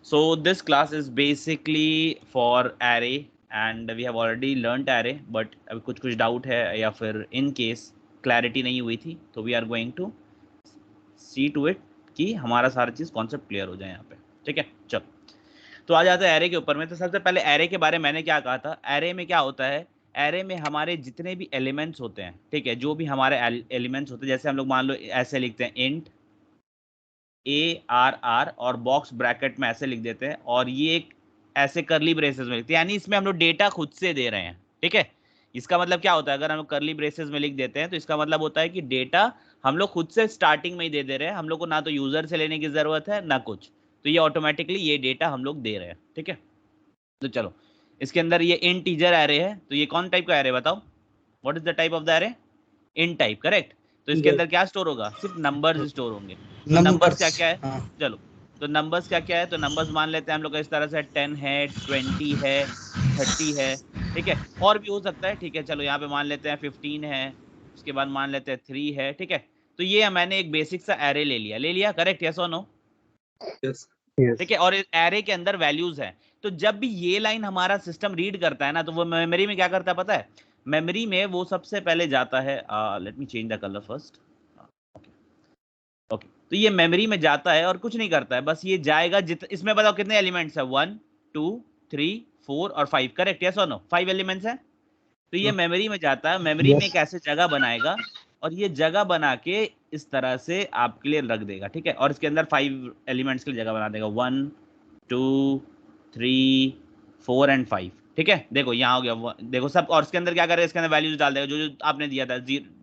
So this class is basically for array and we have already learnt array, but अभी कुछ doubt है या फिर इन केस क्लैरिटी नहीं हुई थी तो we are going to see to it कि हमारा सारा चीज कॉन्सेप्ट क्लियर हो जाए यहाँ पे, ठीक है। चलो तो आ जाते हैं एरे के ऊपर में। तो सबसे पहले एरे के बारे में मैंने क्या कहा था, एरे में क्या होता है, एरे में हमारे जितने भी एलिमेंट्स होते हैं, ठीक है, जो भी हमारे एलिमेंट्स होते हैं, जैसे हम लोग मान लो ऐसे लिखते हैं इंट ARR और बॉक्स ब्रैकेट में ऐसे लिख देते हैं, और ये एक ऐसे करली ब्रेसेस में लिखते हैं, यानी इसमें हम लोग डेटा खुद से दे रहे हैं, ठीक है। इसका मतलब क्या होता है, अगर हम लोग करली ब्रेसेस में लिख देते हैं तो इसका मतलब होता है कि डेटा हम लोग खुद से स्टार्टिंग में ही दे रहे हैं, हम लोग को ना तो यूजर से लेने की जरूरत है ना कुछ, तो ये ऑटोमेटिकली ये डेटा हम लोग दे रहे हैं, ठीक है। तो चलो इसके अंदर ये इंटीजर एरे है, तो ये कौन टाइप का एरे बताओ, what is the type of the array, in type, correct. तो इसके अंदर क्या स्टोर होगा, सिर्फ नंबर्स स्टोर होंगे। तो नंबर्स क्या क्या है, चलो तो नंबर्स क्या क्या है, तो नंबर्स मान लेते हैं हम लोग इस तरह से 10 है, 20 है, 30 है, ठीक है, और भी हो सकता है, ठीक है। चलो यहाँ पे मान लेते हैं 15 है, उसके बाद मान लेते हैं 3 है, ठीक है। तो ये मैंने एक बेसिक सा एरे ले लिया, करेक्ट, यस और नो, ठीक है। और एरे के अंदर वैल्यूज है, तो जब भी ये लाइन हमारा सिस्टम रीड करता है ना, तो वो मेमोरी में क्या करता है पता है, मेमोरी में वो सबसे पहले जाता है, let me change the colour first, okay. तो ये मेमोरी में जाता है और कुछ नहीं करता है, बस ये जाएगा इसमें बताओ कितने एलिमेंट्स है, 1 2 3 4 और 5, करेक्ट, यस और नो, 5 एलिमेंट्स है। तो ये मेमोरी में जाता है, मेमोरी में एक ऐसे जगह बनाएगा और ये जगह बना के इस तरह से आपके लिए रख देगा, ठीक है। और इसके अंदर 5 एलिमेंट्स की जगह बना देगा, 1 2 3 4 एंड 5, ठीक है। देखो यहाँ हो गया, देखो सब, और इसके अंदर क्या करेगा, इसके अंदर वैल्यूज डाल देगा जो जो आपने दिया था,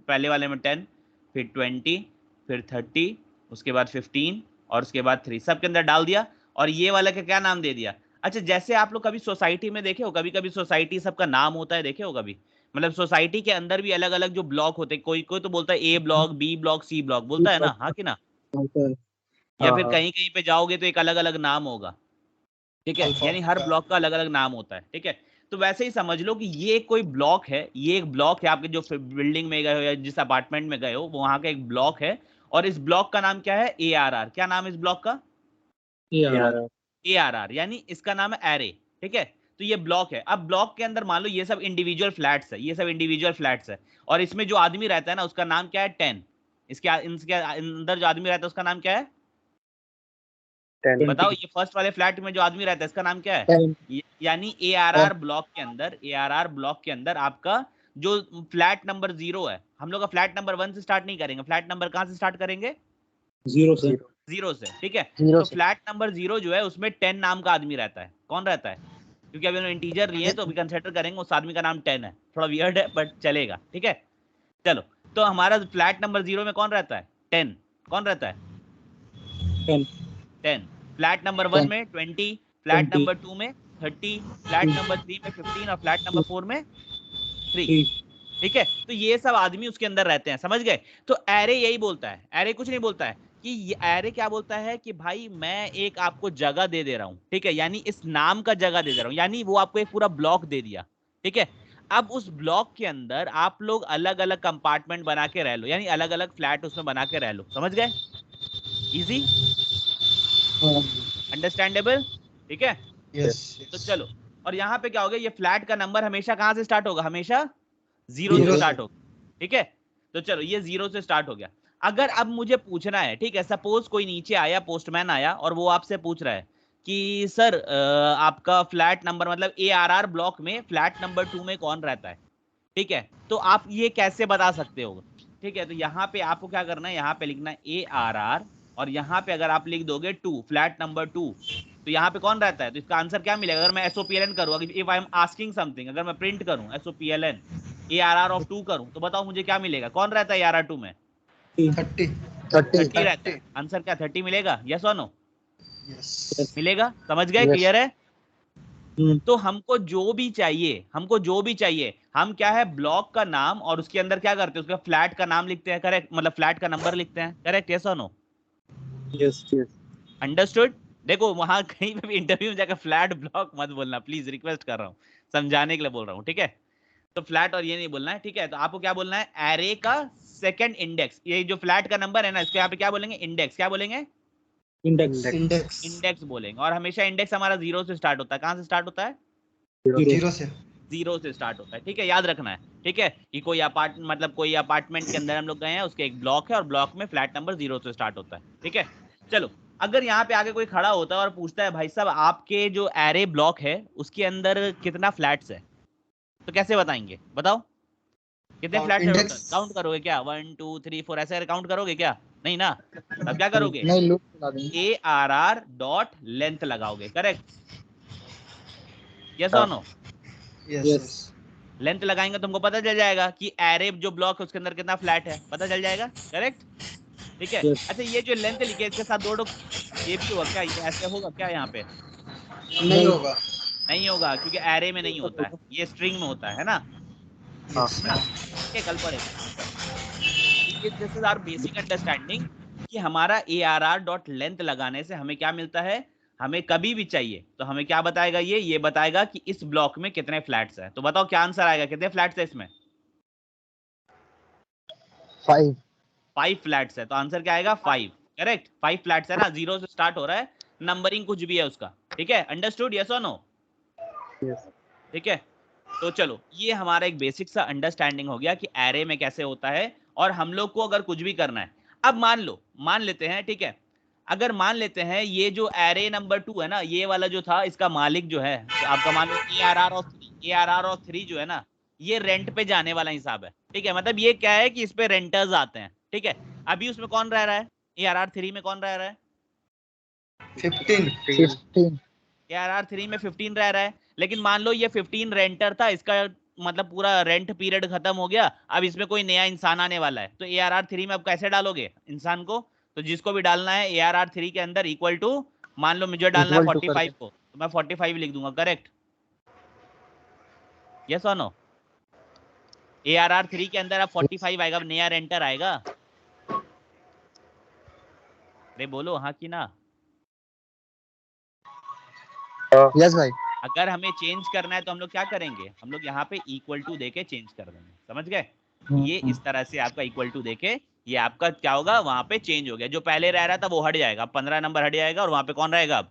पहले वाले में 10, फिर 20, फिर 30, उसके बाद 15 और उसके बाद 3, सबके अंदर डाल दिया। और ये वाला का क्या नाम दे दिया, अच्छा जैसे आप लोग कभी सोसाइटी में देखे हो, कभी कभी सोसाइटी सबका नाम होता है, देखे हो कभी, मतलब सोसाइटी के अंदर भी अलग अलग जो ब्लॉक होते हैं, कोई कोई तो बोलता है A block, B block, C block बोलता है ना, हाँ कि ना, या फिर कहीं कहीं पे जाओगे तो एक अलग अलग नाम होगा, ठीक है, यानी हर ब्लॉक का अलग अलग नाम होता है, ठीक है। तो वैसे ही समझ लो कि ये कोई ब्लॉक है, ये एक ब्लॉक है, आपके जो बिल्डिंग में गए हो या जिस अपार्टमेंट में गए हो वो वहां का एक ब्लॉक है, और इस ब्लॉक का नाम क्या है, ARR, क्या नाम है इस ब्लॉक का, ARR, यानी इसका नाम है एरे, ठीक है। तो ये ब्लॉक है, अब ब्लॉक के अंदर मान लो ये सब इंडिविजुअल फ्लैट्स है, ये सब इंडिविजुअल फ्लैट्स है, और इसमें जो आदमी रहता है ना उसका नाम क्या है, 10, इसके अंदर जो आदमी रहता है उसका नाम क्या है, बताओ, ये फर्स्ट वाले फ्लैट में जो आदमी रहता है इसका नाम क्या है, यानी ARR ब्लॉक के अंदर, ARR ब्लॉक के अंदर आपका जो फ्लैट नंबर 0 है, हम लोग का फ्लैट नंबर 1 से स्टार्ट नहीं करेंगे, फ्लैट नंबर कहां से स्टार्ट करेंगे, 0 से, 0 से, ठीक है। तो फ्लैट नंबर 0 जो है उसमें 10 नाम का आदमी रहता है, कौन रहता है, क्योंकि अभी हम इंटीजर लिए तो अभी कंसिडर करेंगे उस आदमी का नाम 10 है, थोड़ा वियर्ड है बट चलेगा, ठीक है। चलो तो हमारा फ्लैट नंबर 0 में कौन रहता है, 10, कौन रहता है, 10, फ्लैट नंबर 1 में 20, फ्लैट नंबर 2 में 30, फ्लैट नंबर 3 में 15 और फ्लैट नंबर 4 में 3, ठीक है। तो ये सब आदमी उसके अंदर रहते हैं, समझ गए। तो एरे यही बोलता है, एरे कुछ नहीं बोलता है, कि एरे क्या बोलता है कि भाई मैं एक आपको जगह दे रहा हूं, ठीक है, यानी इस नाम का जगह दे रहा हूं, यानी वो आपको एक पूरा ब्लॉक दे दिया, ठीक है। अब उस ब्लॉक के अंदर आप लोग अलग अलग कंपार्टमेंट बना के रह लो, यानी अलग अलग फ्लैट उसमें बना के रह लो, समझ गए, इजी, अंडरस्टैंडेबल, ठीक है। तो चलो, और यहाँ पे क्या हो गया, ये फ्लैट का नंबर हमेशा कहां से स्टार्ट होगा, हमेशा 0 से स्टार्ट होगा, ठीक है। तो चलो ये 0 से स्टार्ट हो गया। अगर अब मुझे पूछना है, ठीक है, सपोज कोई नीचे आया, पोस्टमैन आया और वो आपसे पूछ रहा है कि सर आपका फ्लैट नंबर, मतलब ARR ब्लॉक में फ्लैट नंबर 2 में कौन रहता है, ठीक है, तो आप ये कैसे बता सकते हो, ठीक है। तो यहाँ पे आपको क्या करना है, यहाँ पे लिखना है ARR, और यहाँ पे अगर आप लिख दोगे 2, फ्लैट नंबर 2, तो यहाँ पे कौन रहता है, तो इसका आंसर क्या मिलेगा, अगर मैं SOPLN करूँ, if I am asking something, अगर मैं प्रिंट करूँ SOPLN ARR ऑफ 2 करूँ, तो बताओ मुझे क्या मिलेगा, कौन रहता है ARR 2 में, 30 रहता है, आंसर क्या 30 मिलेगा, यस और नो, मिलेगा, समझ गए, क्लियर है। तो हमको जो भी चाहिए, हम क्या है, ब्लॉक का नाम और उसके अंदर क्या करते हैं, उसका फ्लैट का नाम लिखते हैं, करेक्ट, मतलब फ्लैट का नंबर लिखते हैं, करेक्ट, यस और नो, अंडरस्टूड। देखो वहां कहीं पे भी इंटरव्यू में जाकर फ्लैट ब्लॉक मत बोलना प्लीज, रिक्वेस्ट कर रहा हूँ, समझाने के लिए बोल रहा हूँ, ठीक है। तो फ्लैट और ये नहीं बोलना है, ठीक है। तो आपको क्या बोलना है, एरे का सेकंड इंडेक्स, ये जो फ्लैट का नंबर है ना, इसको यहाँ पे क्या बोलेंगे, इंडेक्स, क्या बोलेंगे, इंडेक्स बोलेंगे। और हमेशा इंडेक्स हमारा 0 से स्टार्ट होता है। कहाँ से स्टार्ट होता है? 0 से स्टार्ट होता है। ठीक है, याद रखना है। ठीक है, कि कोई अपार्टमेंट के अंदर हम लोग गए हैं, उसके एक ब्लॉक है और ब्लॉक में फ्लैट नंबर 0 से स्टार्ट होता है। ठीक है, चलो अगर यहाँ पे आगे कोई खड़ा होता है और पूछता है भाई साहब आपके जो एरे ब्लॉक है उसके अंदर कितना फ्लैट्स है, तो कैसे बताएंगे? बताओ कितने फ्लैट्स है टोटल? काउंट करोगे क्या? 1 2 3 4 ऐसे काउंट करोगे क्या? नहीं ना। तब क्या करोगे? नहीं, लूप लगा देंगे। ARR डॉट लेंथ लगाओगे। करेक्ट? यस और नो? यस। लेंथ लगाएंगे तुमको पता चल जाएगा कि एरे जो ब्लॉक है उसके अंदर कितना फ्लैट है, पता चल जाएगा। करेक्ट? ठीक है। अच्छा ये जो लेंथ लिखे इसके साथ दो ये भी होगा क्या? ये ऐसे होगा क्या यहाँ पे? नहीं होगा। नहीं होगा क्योंकि एरे में नहीं होता है, ये स्ट्रिंग में होता है ना। कल पढ़ेगा। This is our basic understanding कि हमारा ARR डॉट लेंथ लगाने से हमें क्या मिलता है। हमें कभी भी चाहिए तो हमें क्या बताएगा, ये बताएगा कि इस ब्लॉक में कितने फ्लैट्स हैं। तो बताओ क्या आंसर आएगा, कितने फ्लैट्स है इसमें? 5 फ्लैट्स है। तो आंसर क्या आएगा? 5। करेक्ट, 5 फ्लैट्स है ना, 0 से स्टार्ट हो रहा है, नंबरिंग कुछ भी है उसका। ठीक है, अंडरस्टूड? यस और नो? ठीक है, तो चलो ये हमारा एक बेसिक सा अंडरस्टैंडिंग हो गया कि एरे में कैसे होता है। और हम लोग को अगर कुछ भी करना है, अब मान लेते हैं, ठीक है, अगर मान लेते हैं ये जो एरे नंबर 2 है ना, ये वाला जो था, इसका मालिक जो है, तो आपका मान लो ARR ऑफ 3 जो है ना, ये रेंट पे जाने वाला हिसाब है। ठीक है, मतलब ये क्या है कि इस पे रेंटर्स आते हैं। ठीक है, अभी उसमें कौन रह रहा है? ARR 3 में कौन रह रहा है? 15। ARR 3 में 15 रह रहा है। लेकिन मान लो ये 15 रेंटर था, इसका मतलब पूरा रेंट पीरियड खत्म हो गया, अब इसमें कोई नया इंसान आने वाला है, तो ARR 3 में अब कैसे डालोगे इंसान को? तो जिसको भी डालना है ARR 3 के अंदर इक्वल टू, मान लो मुझे डालना है 45 को, तो मैं 45 लिख दूंगा। करेक्ट? यस और नो? ARR 3 के अंदर अब 45 आएगा, अब नया रेंटर आएगा। अरे बोलो हाँ कि ना। यस भाई। अगर हमें चेंज करना है तो हम लोग क्या करेंगे? हम लोग यहाँ पे इक्वल टू देके चेंज कर देंगे। समझ गए? ये इस तरह से आपका इक्वल टू देके ये आपका क्या होगा, वहां पे चेंज हो गया। जो पहले रह रहा था वो हट जाएगा, 15 नंबर हट जाएगा और वहां पे कौन रहेगा अब?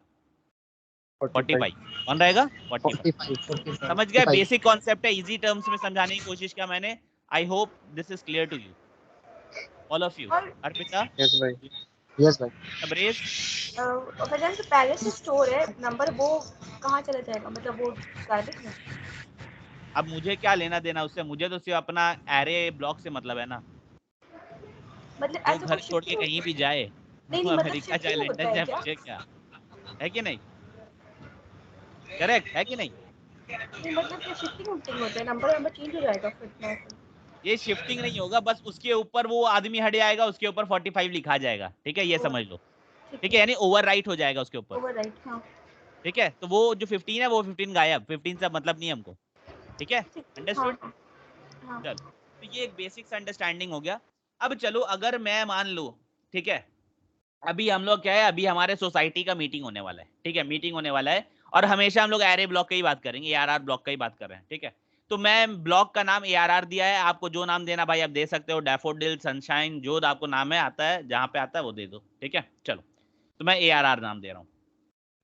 45। कौन रहेगा? 45। समझ गए? बेसिक कॉन्सेप्ट है, इजी टर्म्स में समझाने की कोशिश किया मैंने। I hope this is clear to you all of you. Arpita? Yes भाई। यस भाई। तबरेज? वजह से पहले से स्टोर है नंबर, वो कहाँ चला जाएगा? मतलब वो गार्बेज में। अब मुझे क्या लेना देना उससे? मुझे तो सिर्फ अपना एरे ब्लॉक से मतलब है ना। मतलब वो ऐसा घर कुछ छोड़ के कहीं भी जाए, वो मतलब अमेरिका जाए, शिफ्टिंग होता लंदन है जाए, क्या? मुझे क्या है कि नहीं? करेक्ट है कि नहीं? नहीं मतलब क्या शिफ्टिंग होता है, नंबर चेंज हो जाएगा फिर ना? ये शिफ्टिंग नहीं होगा, बस उसके ऊपर वो आदमी हट जाएगा, उसके ऊपर 45 लिखा जाएगा। ठीक है, ये समझ लो। ठीक है, यानी ओवर राइट हो जाएगा उसके ऊपर। ओवरराइट, हाँ। ठीक है, तो वो जो 15 है वो 15 गायब, 15 से मतलब नहीं हमको। ठीक है, हाँ, अंडरस्टूड? हाँ। चलो, तो ये एक बेसिक अंडरस्टैंडिंग हो गया। अब चलो अगर मैं मान लूं, ठीक है, अभी हम लोग क्या है, अभी हमारे सोसाइटी का मीटिंग होने वाला है। ठीक है, मीटिंग होने वाला है और हमेशा हम लोग एरे ब्लॉक की ही बात करेंगे, ARR ब्लॉक का ही बात कर रहे हैं। ठीक है, तो मैं ब्लॉक का नाम ARR दिया है, आपको जो नाम देना भाई आप दे सकते हो, डैफोडिल, सनशाइन, जो आपको नाम है आता है, जहां पे आता है वो दे दो। ठीक है, चलो, तो मैं ARR नाम दे रहा हूँ।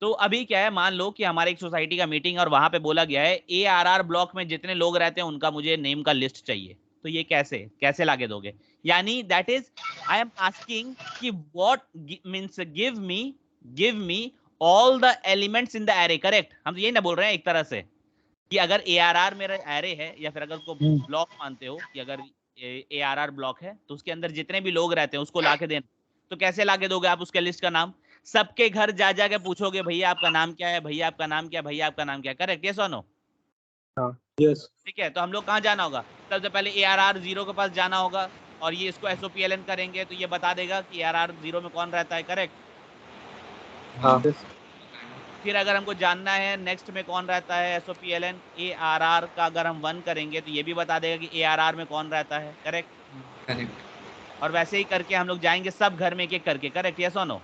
तो अभी क्या है, मान लो कि हमारे एक सोसाइटी का मीटिंग और वहां पे बोला गया है ARR ब्लॉक में जितने लोग रहते हैं उनका मुझे नेम का लिस्ट चाहिए। तो ये कैसे कैसे लाके दोगे? यानी that is I am asking कि what means give me all the elements in the array. Correct? हम तो यही ना बोल रहे हैं एक तरह से कि अगर ARR मेरा एरे है, या फिर अगर उसको ब्लॉक मानते हो कि अगर ARR ब्लॉक है तो उसके अंदर जितने भी लोग रहते हैं उसको लाके देना। तो कैसे लाके दोगे आप उसके लिस्ट का नाम? सबके घर जा जाके पूछोगे भैया आपका नाम क्या है, भैया आपका नाम क्या है, भैया आपका नाम क्या है। करेक्ट? यस और नो? यस। ठीक है, तो हम लोग कहाँ जाना होगा? सबसे पहले ARR 0 के पास जाना होगा और ये इसको SOPLN करेंगे तो ये बता देगा कि ARR 0 में कौन रहता है। करेक्ट? हाँ। फिर अगर हमको जानना है नेक्स्ट में कौन रहता है, SOPLN ARR का अगर हम 1 करेंगे तो ये भी बता देगा कि ARR में कौन रहता है। करेक्ट? और वैसे ही करके हम लोग जाएंगे सब घर में एक एक करके। करेक्ट? यस और नो?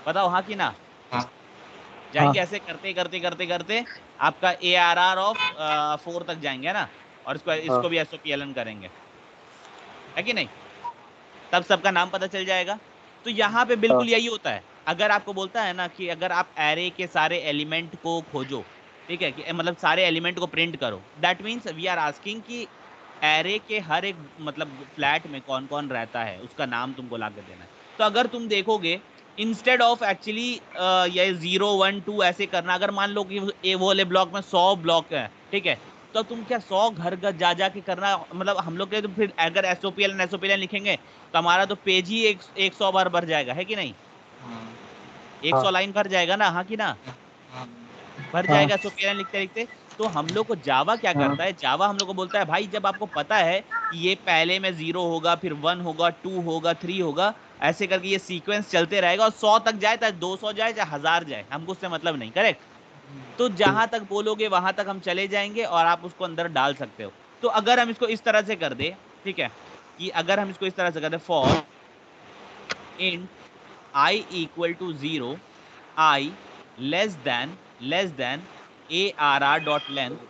बताओ हाँ कि ना? जाएंगे ऐसे करते करते करते करते आपका ARR ऑफ 4 तक जाएंगे ना, और इसको भी SOPLN करेंगे, है कि नहीं? तब सबका नाम पता चल जाएगा। तो यहाँ पे बिल्कुल यही होता है। अगर आपको बोलता है ना कि अगर आप एरे के सारे एलिमेंट को खोजो, ठीक है, कि मतलब सारे एलिमेंट को प्रिंट करो, that means we are asking कि एरे के हर एक मतलब फ्लैट में कौन कौन रहता है उसका नाम तुमको ला के देना है। तो अगर तुम देखोगे इंस्टेड ऑफ एक्चुअली ये 0 1 2 ऐसे करना, अगर मान लो कि वो वाले ब्लॉक में 100 ब्लॉक है, ठीक है, तो तुम क्या 100 घर घर जा जा के करना, मतलब हम लोग के तो फिर अगर एसओपीएल लिखेंगे तो हमारा तो पेज ही 100 बार भर जाएगा, है कि नहीं? 100 लाइन भर जाएगा ना, हाँ कि ना? भर जाएगा एसओपीएल लिखते लिखते। तो हम लोग को जावा क्या करता है, जावा हम लोग को बोलता है भाई जब आपको पता है कि ये पहले में 0 होगा, फिर 1 होगा, 2 होगा, 3 होगा, ऐसे करके ये सीक्वेंस चलते रहेगा और 100 तक जाए, चाहे 200 जाए, चाहे 1000 जाए, हमको उससे मतलब नहीं, करेक्ट? तो जहां तक बोलोगे वहां तक हम चले जाएंगे और आप उसको अंदर डाल सकते हो। तो अगर हम इसको इस तरह से कर दे, ठीक है, कि अगर हम इसको इस तरह से कर दे, for int I equal to 0, I less than arr dot length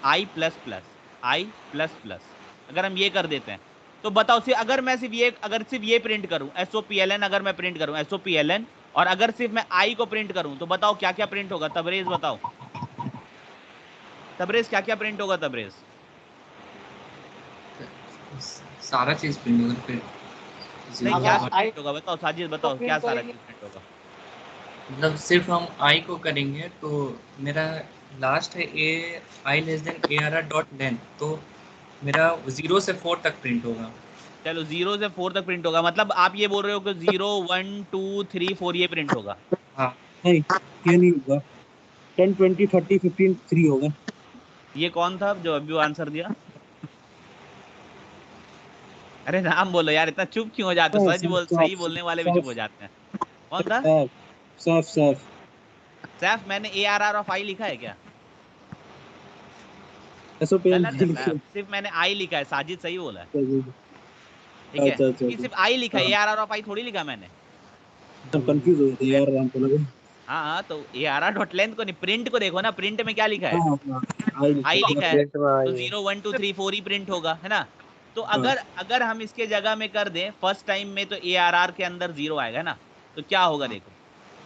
I plus plus, I plus plus, अगर हम ये कर देते हैं तो बताओ, सिर्फ अगर मैं सिर्फ ये प्रिंट करूं SOPLN, अगर मैं प्रिंट करूं SOPLN, और अगर सिर्फ मैं I को प्रिंट करूं तो बताओ क्या क्या प्रिंट होगा? तबरेज बताओ, तबरेज क्या क्या प्रिंट होगा? तबरेज सारा चीज प्रिंट होगा फिर। नहीं, क्या प्रिंट होगा बताओ? साजिद बताओ क्या सारा चीज प्रिंट होगा? मतलब सिर्फ हम आई को करेंगे तो मेरा लास्ट है A I less than A R R dot length, तो मेरा 0 से 4 तक प्रिंट होगा। चलो 0 से 4 तक प्रिंट होगा, मतलब आप ये बोल रहे हो कि 0 1 2 3 4 ये प्रिंट होगा? हाँ नहीं, ये नहीं होगा। 10 20 30 15 3 होगा। ये कौन था जो अभी आंसर दिया? अरे नाम बोलो यार, इतना चुप क्यों हो जाते हो? सही बोलने वाले भी चुप हो जाते हैं। कौन था? सैफ सैफ, मैंने ARR ऑफ आई लिखा है क्या? एसओपीएल गलत है सैफ, सिर्फ मैंने आई लिखा है। साजिद सही बोला है, ठीक है, अच्छा क्योंकि सिर्फ आई लिखा है, ARR ऑफ आई थोड़ी लिखा मैंने। कंफ्यूज हो गए यार, राम को लगा। हाँ हाँ, तो ARR डॉट लेंथ को नहीं, प्रिंट को देखो ना, प्रिंट में क्या लिखा है? आई लिखा है, तो 0 1 2 3 4 ही प्रिंट होगा, है ना? तो अगर अगर हम इसके जगह में कर दें फर्स्ट टाइम में, तो ARR के अंदर 0 आएगा ना? तो क्या होगा देखो,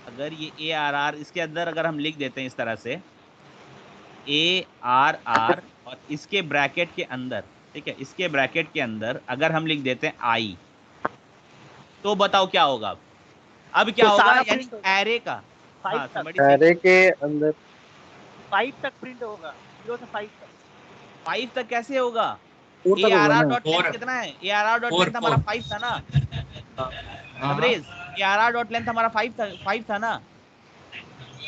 अगर ये ARR इसके अंदर अगर हम लिख देते हैं इस तरह से ARR, और इसके ब्रैकेट के अंदर, ठीक है, इसके ब्रैकेट के अंदर अगर हम लिख देते हैं आई, तो बताओ क्या होगा? अब क्या तो होगा, सारा यानी प्रिंट होगा एरे का, 5 हाँ तक, समझी एरे के अंदर 5 तक प्रिंट होगा, 0 से 5 तक। 5 तक कैसे होगा? 4 तक होगा ARR ना। डॉट लेंथ कितना है? ARR डॉट लेंथ हमारा 5 था ना तबरेज? ARR डॉट लेंथ हमारा 5 था ना?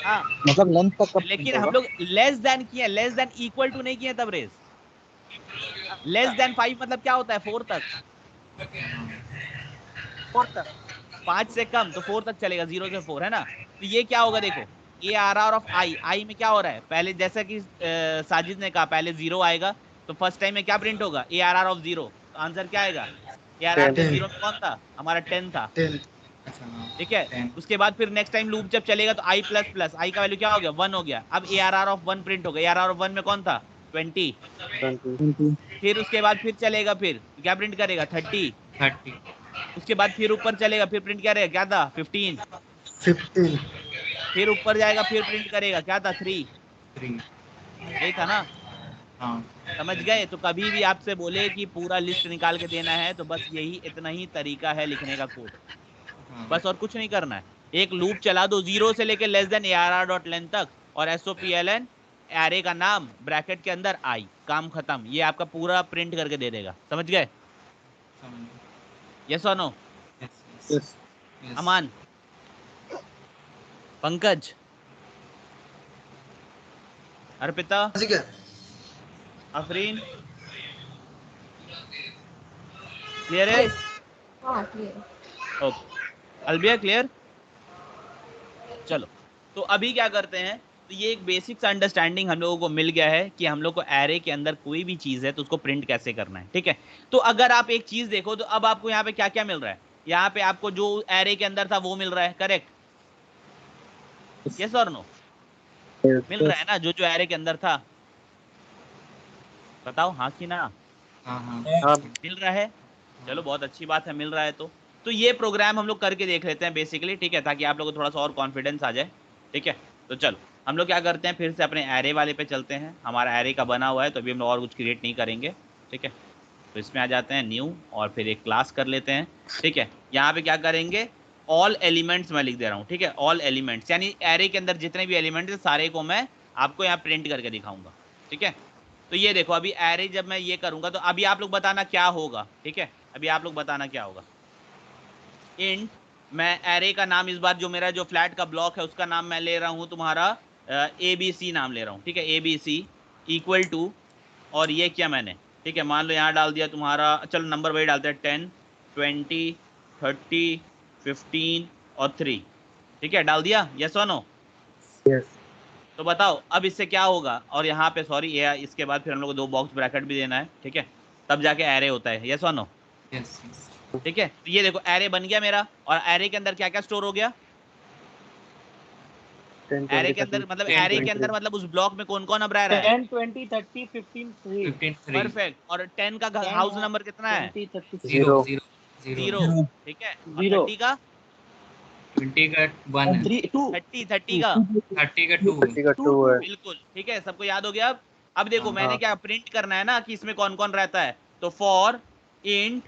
हाँ, मतलब लेंथ तक का प्रिंट लेकिन हम होगा। लोग लेस देन किए, लेस देन इक्वल टू नहीं किए तबरेज। लेस देन 5 मतलब क्या होता है? 4 तक। 4 तक 5 से कम तो 4 तक चलेगा, 0 से 4, है ना? तो ये क्या होगा देखो, ARR ऑफ आई, आई में क्या हो रहा है पहले, जैसा कि साजिद ने कहा पहले 0 आएगा, तो फर्स्ट टाइम में क्या प्रिंट होगा? ARR ऑफ 0, तो आंसर क्या आएगा? ARR में 0 में कौन था? हमारा 10 था, ठीक है। उसके बाद फिर नेक्स्ट टाइम लूप जब चलेगा तो आई प्लस प्लस, आई का वैल्यू क्या हो गया? 1 हो गया। अब ARR ऑफ 1 प्रिंट होगा, ARR ऑफ 1 में कौन था? 20। 20 फिर उसके बाद फिर चलेगा, फिर क्या प्रिंट करेगा? 30। 30। उसके बाद फिर ऊपर चलेगा, फिर प्रिंट क्या रहेगा? क्या था? 15। 15 फिर ऊपर जाएगा, फिर प्रिंट करेगा, क्या था? 3। 3। यही था ना? हाँ समझ गए? तो कभी भी आपसे बोले कि पूरा लिस्ट निकाल के देना है, तो बस यही इतना ही तरीका है लिखने का कोड, बस और कुछ नहीं करना है। एक लूप चला दो 0 से लेके less than ARR dot length तक, और SOPLN एरे का नाम ब्रैकेट के अंदर आई, काम खत्म। ये आपका पूरा प्रिंट करके दे देगा। समझ गए? यस और no? Yes. Aman, Pankaj, Arpita, Afreen, clear है? Yes. हाँ क्लियर। Okay, Albiya clear? चलो, तो अभी क्या करते हैं, तो ये एक बेसिक सा अंडरस्टैंडिंग हम लोगों को मिल गया है कि हम लोग को एरे के अंदर कोई भी चीज है तो उसको प्रिंट कैसे करना है, ठीक है। तो अगर आप एक चीज देखो, तो अब आपको यहाँ पे क्या क्या मिल रहा है? यहाँ पे आपको जो एरे के अंदर था वो मिल रहा है, करेक्ट? यस और नो? मिल रहा है ना, जो जो एरे के अंदर था? बताओ हाँ कि ना? हाँ हाँ हाँ मिल रहा है? चलो बहुत अच्छी बात है, मिल रहा है तो तो ये प्रोग्राम हम लोग करके देख लेते हैं बेसिकली, ठीक है, ताकि आप लोगों को थोड़ा सा और कॉन्फिडेंस आ जाए, ठीक है। तो चलो हम लोग क्या करते हैं, फिर से अपने एरे वाले पे चलते हैं। हमारा एरे का बना हुआ है, तो अभी हम लोग और कुछ क्रिएट नहीं करेंगे, ठीक है। तो इसमें आ जाते हैं न्यू, और फिर एक क्लास कर लेते हैं, ठीक है। यहाँ पे क्या करेंगे, ऑल एलिमेंट्स मैं लिख दे रहा हूँ, ठीक है। ऑल एलिमेंट्स यानी एरे के अंदर जितने भी एलिमेंट्स हैं सारे को मैं आपको यहाँ प्रिंट करके दिखाऊंगा, ठीक है। तो ये देखो, अभी एरे जब मैं ये करूंगा तो अभी आप लोग बताना क्या होगा, ठीक है। अभी आप लोग बताना क्या होगा। इंट, मैं एरे का नाम इस बार जो मेरा जो फ्लैट का ब्लॉक है उसका नाम मैं ले रहा हूँ तुम्हारा ABC नाम ले रहा हूँ, ठीक है। ABC इक्वल टू, और ये क्या मैंने, ठीक है, मान लो यहाँ डाल दिया तुम्हारा, चलो नंबर वही डालते हैं 10 20 30 15 और 3, ठीक है, डाल दिया, यस और नो। यस। तो बताओ अब इससे क्या होगा, और यहाँ पे सॉरी ये इसके बाद फिर हम लोग को 2 बॉक्स ब्रैकेट भी देना है, ठीक है, तब जाके एरे होता है, यस और नो। यस। ठीक है, तो ये देखो एरे बन गया मेरा, और एरे के अंदर क्या क्या स्टोर हो गया, 10 एरे 20 के अंदर 30 मतलब 10, एरे के 20 अंदर मतलब उस ब्लॉक में कौन कौन अब रह रहा है। 10 20 30 15 3 15 3 परफेक्ट, और 10 का 10 हाउस है, नंबर कितना है, 20 30 0 0 0 0, 0 ठीक है, और 0 30 का 20 का 1 है, 3 2 30 का 30 का 2 है, 30 का 2 है। बिल्कुल, ठीक है, सबको याद हो गया। अब देखो हाँ। मैंने क्या प्रिंट करना है ना कि इसमें कौन कौन रहता है, तो for int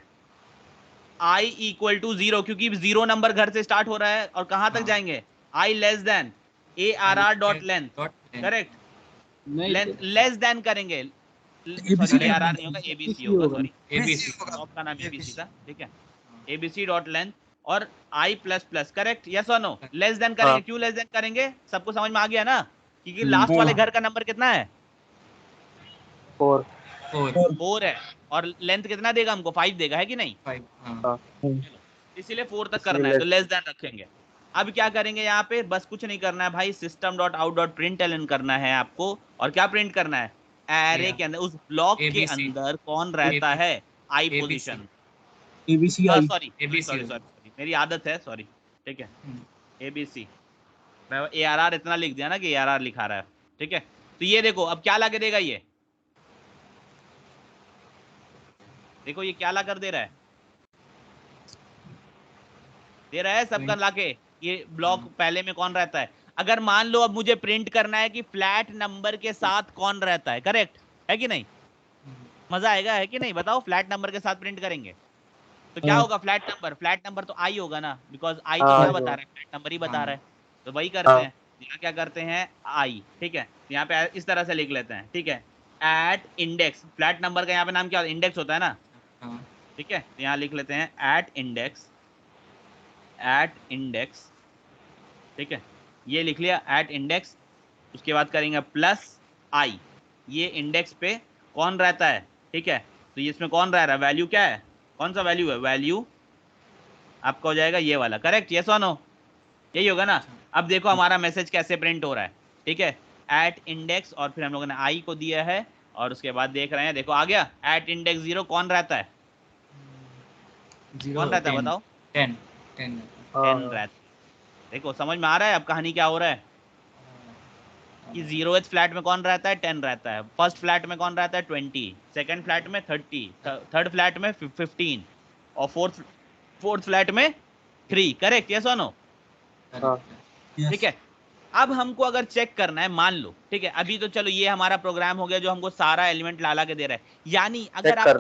i equal to 0, क्योंकि 0 नंबर घर से स्टार्ट हो रहा है और कहां तक हाँ। जाएंगे, i less than arr dot length, correct, length less than करेंगे, ABC सॉरी arr नहीं होगा, abc होगा, होगा। सॉरी ABC ब्लॉक का नाम abc था, ठीक है, abc डॉट लेंथ और i plus plus, correct, yes और नो। लेस देन करेंगे, क्यों लेस देन करेंगे, सबको समझ में आ गया ना, क्योंकि लास्ट वाले घर का नंबर कितना है, 4 4 4 है, और लेंथ कितना देगा हमको, 5 देगा, है कि नहीं, 5 हाँ। हाँ। चलो इसीलिए 4 तक इसलिए करना है, तो less- लेस देन रखेंगे। अब क्या करेंगे यहाँ पे, बस कुछ नहीं करना है भाई, system dot out dot println करना है आपको, और क्या प्रिंट करना है, एरे के अंदर उस ब्लॉक के ABC अंदर कौन रहता है, आई ABC पोजीशन, ABC आई सॉरी ABC सॉरी होगा। सॉरी मेरी आदत है, सॉरी, ठीक है, ABC, मैं ARR इतना लिख दिया ना कि ARR लिखा रहा है, ठीक है। तो ये देखो अब क्या ला के देगा, ये देखो ये क्या ला कर दे रहा है, दे रहा है सबका लाके, ये ब्लॉक पहले में कौन रहता है। अगर मान लो अब मुझे प्रिंट करना है कि फ्लैट नंबर के साथ कौन रहता है, करेक्ट है कि नहीं, मजा आएगा है कि नहीं, बताओ, फ्लैट नंबर के साथ प्रिंट करेंगे तो क्या होगा, फ्लैट नंबर तो आई होगा ना, बिकॉज आई तो क्या बता रहा है, फ्लैट नंबर ही बता रहा है, तो वही करते हैं, यहाँ क्या करते हैं आई, ठीक है, यहाँ पे इस तरह से लिख लेते हैं, ठीक है, एट इंडेक्स, फ्लैट नंबर का यहाँ पे नाम क्या होता है, इंडेक्स होता है ना, ठीक है, तो यहाँ लिख लेते हैं एट इंडेक्स, ठीक है, ये लिख लिया एट इंडेक्स, उसके बाद करेंगे प्लस आई, ये इंडेक्स पे कौन रहता है, ठीक है, तो ये इसमें कौन रह रहा है, वैल्यू क्या है, कौन सा वैल्यू है, वैल्यू आपका हो जाएगा ये वाला, करेक्ट, यस और नो, यही होगा ना। अब देखो हमारा मैसेज कैसे प्रिंट हो रहा है, ठीक है, एट इंडेक्स, और फिर हम लोगों ने आई को दिया है, और उसके बाद देख रहे हैं, देखो आ गया, एट इंडेक्स 0 कौन रहता है, कौन रहता है बताओ, 10 10 रहता है, देखो समझ में आ रहा है अब कहानी क्या हो रहा है, कि 0th फ्लैट में कौन रहता है, 10 रहता है, फर्स्ट फ्लैट में कौन रहता है, 20, सेकंड फ्लैट में 30, थर्ड फ्लैट में 15, और फोर्थ फ्लैट में 3, करेक्ट, यस और नो, ठीक है। अब हमको अगर चेक करना है, मान लो, ठीक है, अभी तो चलो ये हमारा प्रोग्राम हो गया जो हमको सारा एलिमेंट ला के दे रहा है, यानी अगर आप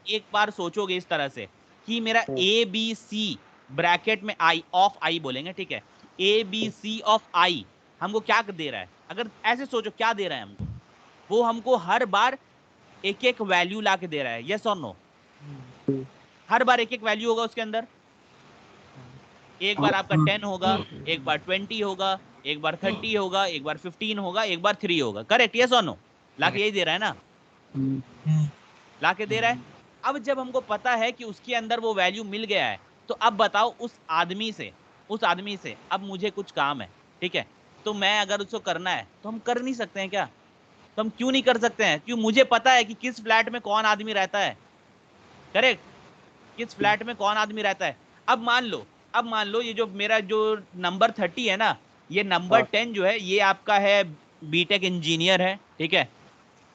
एक बार सोचोगे इस तरह से कि मेरा ABC ब्रैकेट में आई ऑफ आई बोलेंगे, ठीक है, ABC ऑफ आई हमको क्या दे रहा है, अगर ऐसे सोचो क्या दे रहा है हमको, वो हमको हर बार एक एक वैल्यू ला के दे रहा है, यस और नो, हर बार एक एक वैल्यू होगा उसके अंदर, एक बार आपका 10 होगा, एक बार 20 होगा, एक बार 30 होगा, एक बार 15 होगा, एक बार 3 होगा, करेक्ट, यस और नो, लाके यही दे रहा है ना, लाके दे रहा है। अब जब हमको पता है कि उसके अंदर वो वैल्यू मिल गया है, तो अब बताओ उस आदमी से अब मुझे कुछ काम है, ठीक है, तो मैं अगर उसको करना है तो हम कर नहीं सकते हैं क्या, तो हम क्यों नहीं कर सकते हैं, क्यों, मुझे पता है कि किस फ्लैट में कौन आदमी रहता है, करेक्ट, किस फ्लैट में कौन आदमी रहता है। अब मान लो ये जो मेरा जो नंबर 30 है ना, ये नंबर 10 जो है ये आपका है बीटेक इंजीनियर है, ठीक है,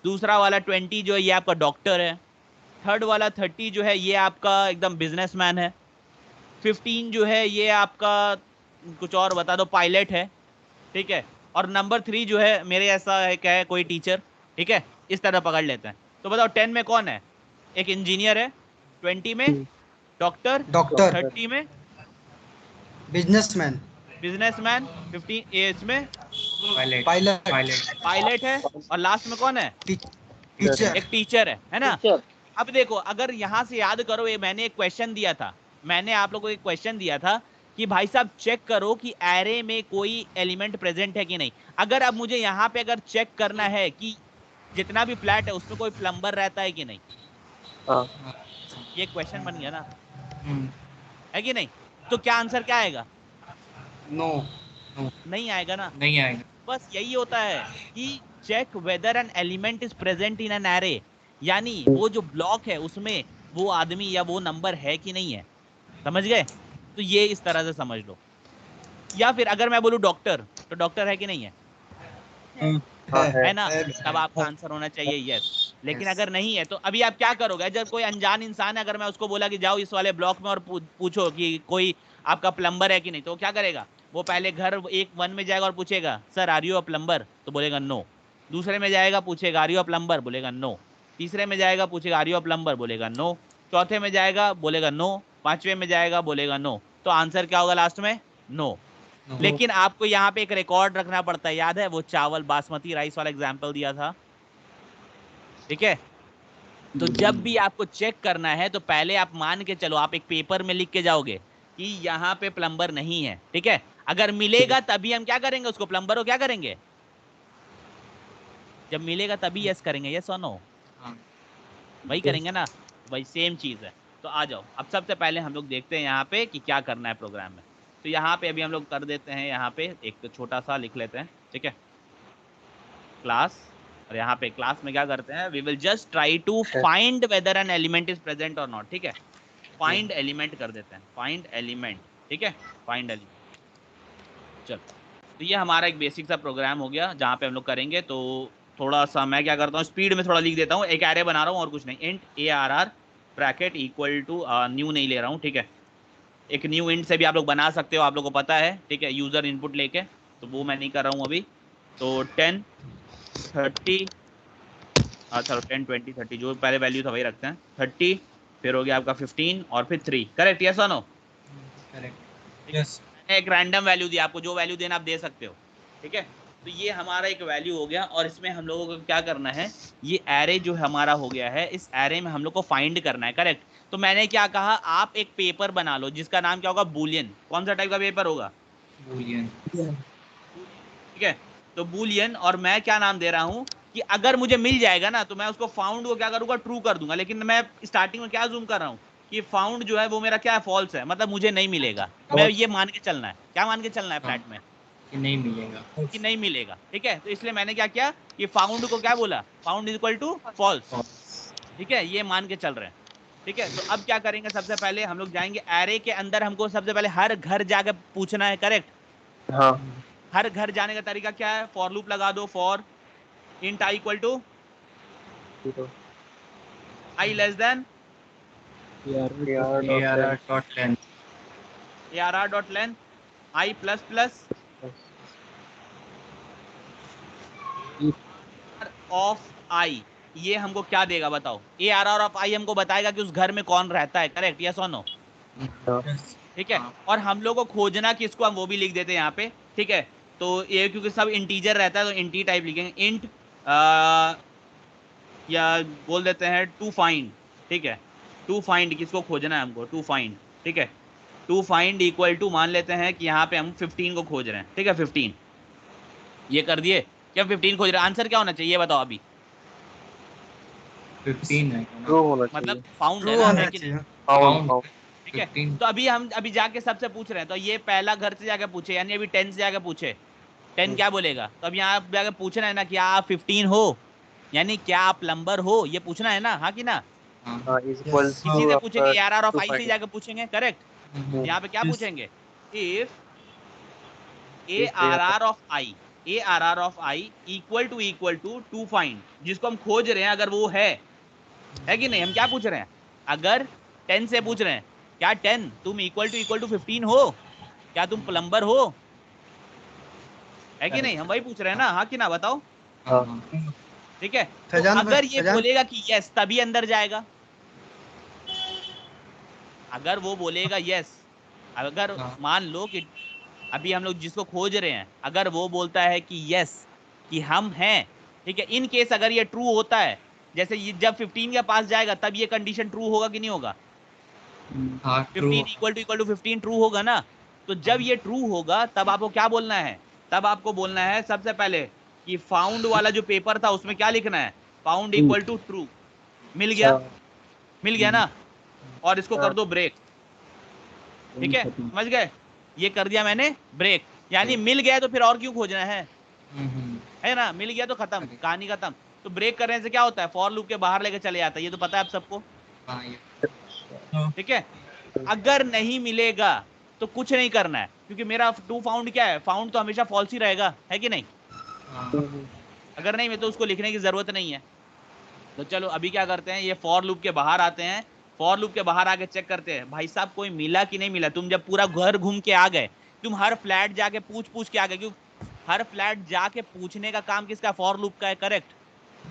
दूसरा वाला 20 जो है ये आपका डॉक्टर है, थर्ड वाला 30 जो है ये आपका एकदम बिजनेसमैन है, 15 जो है ये आपका कुछ और बता दो, पायलट है, ठीक है। और नंबर 3 जो है मेरे ऐसा है क्या है, कोई टीचर, ठीक है, इस तरह पकड़ लेते हैं। तो बताओ 10 में कौन है? एक इंजीनियर है, 20 में डॉक्टर, डॉक्टर, 30 में बिजनेसमैन, बिजनेसमैन, 15 एज में पायलट पायलट, पायलट पायलट है, और लास्ट में कौन है? टीचर। एक टीचर है ना। अब देखो, अगर यहां से याद करो, ये मैंने एक क्वेश्चन दिया था, मैंने आप लोगों को एक क्वेश्चन दिया था कि भाई साहब चेक करो कि एरे में कोई एलिमेंट प्रेजेंट है कि नहीं। अगर अब मुझे यहाँ पे अगर चेक करना है कि जितना भी फ्लैट है उसमें कोई प्लम्बर रहता है कि नहीं, ये क्वेश्चन बन गया ना, है कि नहीं? तो क्या आंसर क्या आएगा? नो, नहीं आएगा ना। नहीं आएगा। बस यही होता है कि check whether an element is present in an array, यानी वो जो ब्लॉक है उसमें वो आदमी या वो नंबर है कि नहीं है। समझ गए? तो ये इस तरह से समझ लो। या फिर अगर मैं बोलूं डॉक्टर, तो डॉक्टर है कि नहीं है? है ना, तब आपका आंसर होना चाहिए यस। लेकिन अगर नहीं है तो अभी आप क्या करोगे? जब कोई अनजान इंसान है, अगर मैं उसको बोला कि जाओ इस वाले ब्लॉक में और पूछो कि कोई आपका प्लम्बर है कि नहीं, तो वो क्या करेगा? वो पहले घर एक 1 में जाएगा और पूछेगा sir are you a plumber, तो बोलेगा नो। दूसरे में जाएगा पूछेगा आर यू अ प्लम्बर, बोलेगा नो। तीसरे में जाएगा पूछेगा आर यू अ प्लम्बर, बोलेगा नो। चौथे में जाएगा बोलेगा नो। पांचवें में जाएगा बोलेगा नो। तो आंसर क्या होगा लास्ट में? नो। लेकिन आपको यहाँ पे एक रिकॉर्ड रखना पड़ता है, याद है वो चावल बासमती राइस वाला एग्जाम्पल दिया था, ठीक है? तो जब भी आपको चेक करना है तो पहले आप मान के चलो, आप एक पेपर में लिख के जाओगे कि यहाँ पे प्लम्बर नहीं है, ठीक है। अगर मिलेगा तभी हम क्या करेंगे, उसको प्लम्बर को क्या करेंगे? जब मिलेगा तभी यस करेंगे, यस और नो, वही करेंगे ना। वही सेम चीज है। तो आ जाओ, अब सबसे पहले हम लोग देखते हैं यहाँ पे कि क्या करना है प्रोग्राम में। तो यहाँ पे अभी हम लोग कर देते हैं, यहाँ पे एक तो छोटा सा लिख लेते हैं, ठीक है, क्लास। और यहाँ पे क्लास में क्या करते हैं, we will just try to find whether an element is present और नॉट, ठीक है। फाइंड एलिमेंट कर देते हैं, फाइंड एलिमेंट, ठीक है, फाइंड एलिमेंट। चलो, तो ये हमारा एक बेसिक सा प्रोग्राम हो गया जहाँ पे हम लोग करेंगे। तो थोड़ा सा मैं क्या करता हूँ, स्पीड में थोड़ा लिख देता हूँ। एक एरे बना रहा हूँ और कुछ नहीं, int ARR bracket equal to new नहीं ले रहा हूँ, ठीक है। एक न्यू इंट से भी आप लोग बना सकते हो, आप लोग को पता है, ठीक है, यूजर इनपुट लेके। तो वो मैं नहीं कर रहा हूँ अभी। तो 10 30, चलो 10 20 30 जो पहले वैल्यू था वही रखते हैं। 30, फिर हो गया आपका 15 और फिर 3, करेक्ट? यस और नो? करेक्ट। यस, मैंने एक रैंडम वैल्यू दी, आपको जो वैल्यू देना आप दे सकते हो, ठीक है। तो ये हमारा एक वैल्यू हो गया, और इसमें हम लोगों को क्या करना है, ये एरे जो हमारा हो गया है, इस एरे में हम लोग को फाइंड करना है, करेक्ट। तो मैंने क्या कहा, आप एक पेपर बना लो जिसका नाम क्या होगा, बूलियन। कौन सा टाइप का पेपर होगा? बूलियन। ठीक है। तो बूलियन, और मैं क्या नाम दे रहा हूं कि अगर मुझे मिल जाएगा ना तो मैं उसको फाउंड को क्या करूंगा, ट्रू कर दूंगा। लेकिन मैं स्टार्टिंग में क्या जूम कर रहा हूँ कि फाउंड जो है वो मेरा क्या है, फॉल्स है, मतलब मुझे नहीं मिलेगा। मैं ये मान के चलना है, क्या मान के चलना है फ्लैट में, कि नहीं मिलेगा। कि नहीं मिलेगा, ठीक है। तो इसलिए मैंने क्या किया कि फाउंड को क्या बोला, found is equal to false, ठीक है, ये मान के चल रहे हैं, ठीक है। तो अब क्या करेंगे, सबसे पहले हम लोग जाएंगे एरे के अंदर, हमको सबसे पहले हर घर जाकर पूछना है, करेक्ट। हर घर जाने का तरीका क्या है, फॉर लूप लगा दो, for int I equal to I less than ARR.len ARR dot length I plus plus of I. ये हमको क्या देगा बताओ, ARR ऑफ आई हमको बताएगा कि उस घर में कौन रहता है, करेक्ट? यस और नो? ठीक है। और हम लोग को खोजना किसको, हम वो भी लिख देते हैं यहाँ पे, ठीक है। तो ये क्योंकि सब इंटीजर रहता है तो इंटी टाइप लिखेंगे, इंट या बोल देते हैं टू फाइंड, ठीक है। टू फाइंड किसको खोजना है हमको, टू फाइंड, ठीक है। टू फाइंड इक्वल टू मान लेते हैं कि यहाँ पे हम 15 को खोज रहे हैं, ठीक है, 15 ये कर दिए। क्या 15 खोज रहे हैं, आंसर क्या होना चाहिए ये बताओ अभी? 15 है मतलब फाउंड ट्रू है ना, होना है कि नहीं? चाहिए। फाउंड ठीक है। 15 तो अभी हम अभी जाके सबसे पूछ रहे हैं, तो ये पहला घर से जाके पूछे, यानी अभी 10 से जाके पूछे, 10 क्या बोलेगा। तो अब यहाँ आप जाके पूछना है ना, क्या आप 15 हो, यानी क्या आप प्लम्बर हो, ये पूछना है ना, हाँ कि ना? हाँ किसी से पूछेंगे, ARR ऑफ आई से जाके पूछेंगे, करेक्ट। यहाँ पे क्या Yes. पूछेंगे, if ARR of I, ARR of i equal to find, जिसको हम खोज रहे हैं अगर वो है कि नहीं। हम क्या पूछ रहे हैं, अगर 10 से पूछ रहे हैं क्या 10 तुम इक्वल टू 15 हो? क्या तुम प्लम्बर हो? है कि नहीं? हम वही पूछ रहे हैं ना, हाँ कि ना बताओ। हाँ हाँ ठीक है, तो फैजान अगर ये फैजान बोलेगा कि यस तभी अंदर जाएगा। अगर वो बोलेगा यस, अगर हाँ मान लो कि अभी हम लोग जिसको खोज रहे हैं, अगर वो बोलता है कि यस कि हम हैं, ठीक है, इन केस अगर ये ट्रू होता है, जैसे ये जब 15 के पास जाएगा तब ये कंडीशन ट्रू होगा कि नहीं होगा? हाँ ट्रू 15 इक्वल टू 15 ट्रू होगा ना। तो जब ये ट्रू होगा तब आपको क्या बोलना है? तब आपको बोलना है सबसे पहले कि फाउंड वाला जो पेपर था उसमें क्या लिखना है? Found equal to true. मिल गया? मिल गया ना? और इसको कर दो ब्रेक। ठीक है, समझ गए? ये कर दिया मैंने ब्रेक, यानी मिल गया तो फिर और क्यों खोजना है ना? मिल गया तो खत्म, कहानी खत्म। तो ब्रेक करने से क्या होता है? फॉर लूप के बाहर लेके चले जाता है, ये तो पता है आप सबको। हाँ ये ठीक है, अगर नहीं मिलेगा तो कुछ नहीं करना है, क्योंकि मेरा टू फाउंड क्या है? फाउंड तो हमेशा फॉल्स ही रहेगा, है कि नहीं? हाँ अगर नहीं में तो उसको लिखने की जरूरत नहीं है। तो चलो अभी क्या करते हैं, ये फॉर लूप के बाहर आते हैं। फॉर लूप के बाहर आके चेक करते हैं भाई साहब कोई मिला कि नहीं मिला। तुम जब पूरा घर घूम के आ गए, तुम हर फ्लैट जाके पूछ के आ गए, क्यों? हर फ्लैट जाके पूछने का काम किसका? फॉर लूप का है, करेक्ट?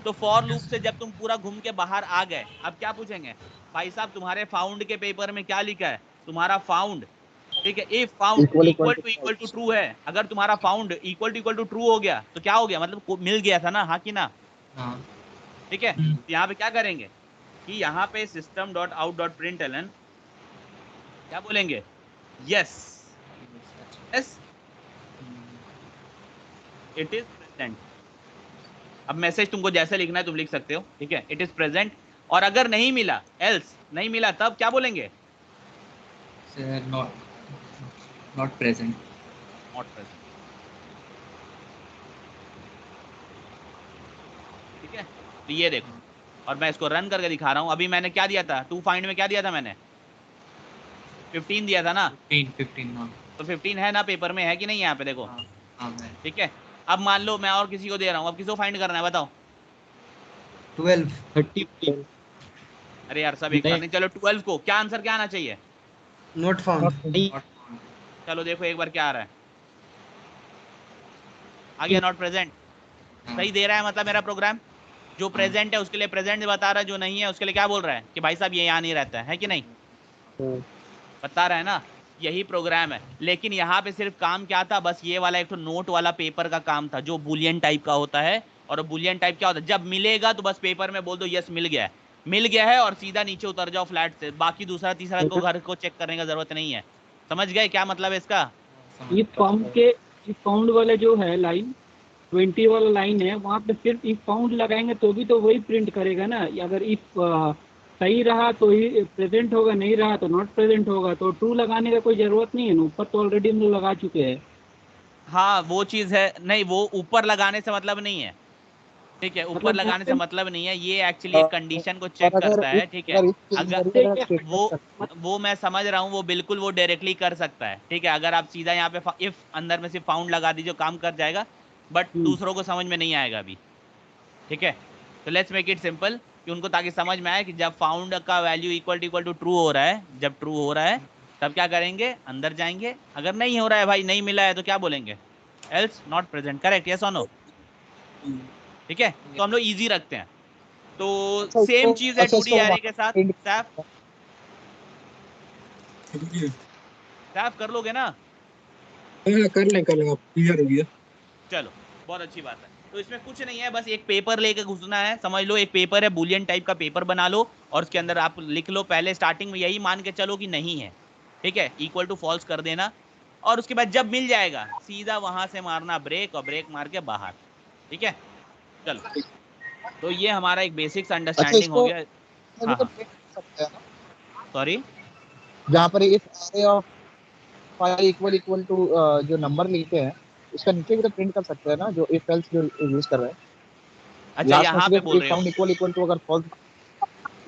तो फॉर लूप से जब तुम पूरा घूम के बाहर आ गए, अब क्या पूछेंगे? भाई साहब तुम्हारे फाउंड के पेपर में क्या लिखा है? तुम्हारा फाउंड, ठीक है, if found equal to true है। अगर तुम्हारा फाउंड इक्वल टू ट्रू हो गया तो क्या हो गया? मतलब मिल गया था ना, हाँ कि ना? हाँ ठीक है, तो यहाँ पे क्या करेंगे कि यहाँ पे system dot out dot println क्या बोलेंगे? Yes, yes it is present. अब मैसेज तुमको जैसे लिखना है तुम लिख सकते हो, ठीक है, इट इज प्रेजेंट। और अगर नहीं मिला, एल्स नहीं मिला, तब क्या बोलेंगे? Not present. Not present. ठीक है, तो ये देखो, और मैं इसको रन करके दिखा रहा हूं। अभी मैंने क्या दिया था? टू फाइंड में क्या दिया था मैंने? 15 दिया था ना? 15 हाँ तो 15 है ना पेपर में, है कि नहीं? यहाँ पे देखो, हाँ हाँ मैं ठीक है। अब मान लो मैं और किसी को दे रहा हूँ, अब किसको फाइंड करना है बताओ? 12 30 अरे यार सब एक साथ नहीं, चलो 12 को क्या आंसर क्या आना चाहिए? नॉट फाउंड नॉट चलो देखो एक बार क्या आ रहा है। आ गया नॉट प्रेजेंट। सही दे रहा है मतलब मेरा प्रोग्राम। जो प्रेजेंट है उसके लिए प्रेजेंट बता रहा है, जो नहीं है उसके लिए क्या बोल रहा है कि भाई साहब ये यहाँ नहीं रहता है कि नहीं? बता रहा है ना, यही प्रोग्राम है। लेकिन यहाँ पे सिर्फ काम क्या था? बस ये वाला एक तो नोट वाला पेपर का काम था, जो बुलियन टाइप का होता है। और बुलियन टाइप क्या होता है? जब मिलेगा तो बस पेपर में बोल दो यस मिल गया है, मिल गया है, और सीधा नीचे उतर जाओ फ्लैट से। बाकी दूसरा तीसरा को घर को चेक करने का जरूरत नहीं है। समझ गए क्या मतलब है इसका? इस फाउंड वाला जो है लाइन 20 वाला लाइन है, वहाँ पे सिर्फ इफ फाउंड लगाएंगे तो भी तो वही प्रिंट करेगा ना। अगर इफ सही रहा तो ही प्रेजेंट होगा, नहीं रहा तो नॉट प्रेजेंट होगा। तो ट्रू लगाने का कोई जरूरत नहीं है ना, ऊपर तो ऑलरेडी हम लोग लगा चुके हैं। हाँ वो चीज है, नहीं वो ऊपर लगाने से मतलब नहीं है, ठीक है, ऊपर मतलब यहाँ लगाने पे से मतलब नहीं है। ये एक्चुअली एक कंडीशन को चेक करता है, ठीक है। अगर वो मैं समझ रहा हूँ, वो बिल्कुल वो डायरेक्टली कर सकता है, ठीक है। अगर आप सीधा यहाँ पे इफ अंदर में सिर्फ फाउंड लगा दीजिए काम कर जाएगा, बट दूसरों को समझ में नहीं आएगा अभी, ठीक है। तो लेट्स मेक इट सिंपल कि उनको ताकि समझ में आए कि जब फाउंड का वैल्यू इक्वल टू ट्रू हो रहा है, जब ट्रू हो रहा है तब क्या करेंगे? अंदर जाएंगे। अगर नहीं हो रहा है भाई, नहीं मिला है, तो क्या बोलेंगे? Else not present, correct? Yes और नो? ठीक है, तो हम लोग इजी रखते हैं। तो सेम चीज है 2D एरे के साथ। सैफ सैफ कर लोगे ना? कर लें क्लियर हो गया। चलो बहुत अच्छी बात है। तो इसमें कुछ नहीं है, बस एक पेपर लेके घुसना है। समझ लो एक पेपर है, बुलियन टाइप का पेपर बना लो, और उसके अंदर आप लिख लो पहले स्टार्टिंग में यही मान के चलो कि नहीं है, ठीक है, इक्वल टू फॉल्स कर देना। और उसके बाद जब मिल जाएगा सीधा वहां से मारना ब्रेक, और ब्रेक मार के बाहर, ठीक है। चलो, तो ये हमारा एक बेसिक्स अंडरस्टैंडिंग हो गया। हाँ हाँ, सॉरी। जहाँ पर if array of five equal to जो नंबर लिखे हैं उसका नीचे भी तो प्रिंट कर सकते हैं ना, जो इफ एल्स जो यूज कर रहे हैं। अच्छा लास्ट में यहाँ पे सिर्फ बोल इफ रहे हो? फाउंड इक्वल टू अगर फॉल्स।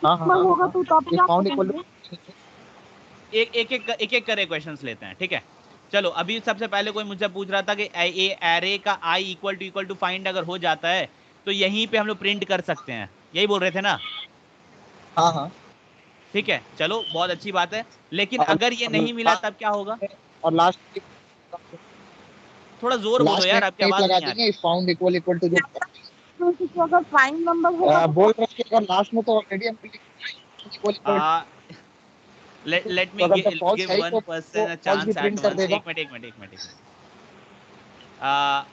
हाँ हाँ हाँ, इफ फाउंड इक्वल टू। एक एक करे क्वेश्चंस लेते हैं, ठीक है। चलो अभी सबसे पहले कोई मुझसे पूछ रहा था कि एरे का आई इक्वल टू फाइंड अगर हो जाता है तो यहीं पे हम लोग प्रिंट कर सकते हैं, यही बोल रहे थे ना? हाँ हाँ ठीक है, चलो बहुत अच्छी बात है, लेकिन और- अगर ये नहीं मिला तब क्या होगा? और लास्ट थोड़ा जोर बोलो यार, आपकी में आवाज लगा नहीं आ रही। देंगे इफ फाउंड इक्वल टू जो तो अगर प्राइम नंबर होगा तो बोल रहे हैं कि अगर लास्ट में तो ऑलरेडी हम इक्वल लेट तो मी अगर तो false गिव है वन तो पर्सन अ false भी चांस एट print कर वंस। देगा। एक मिनट।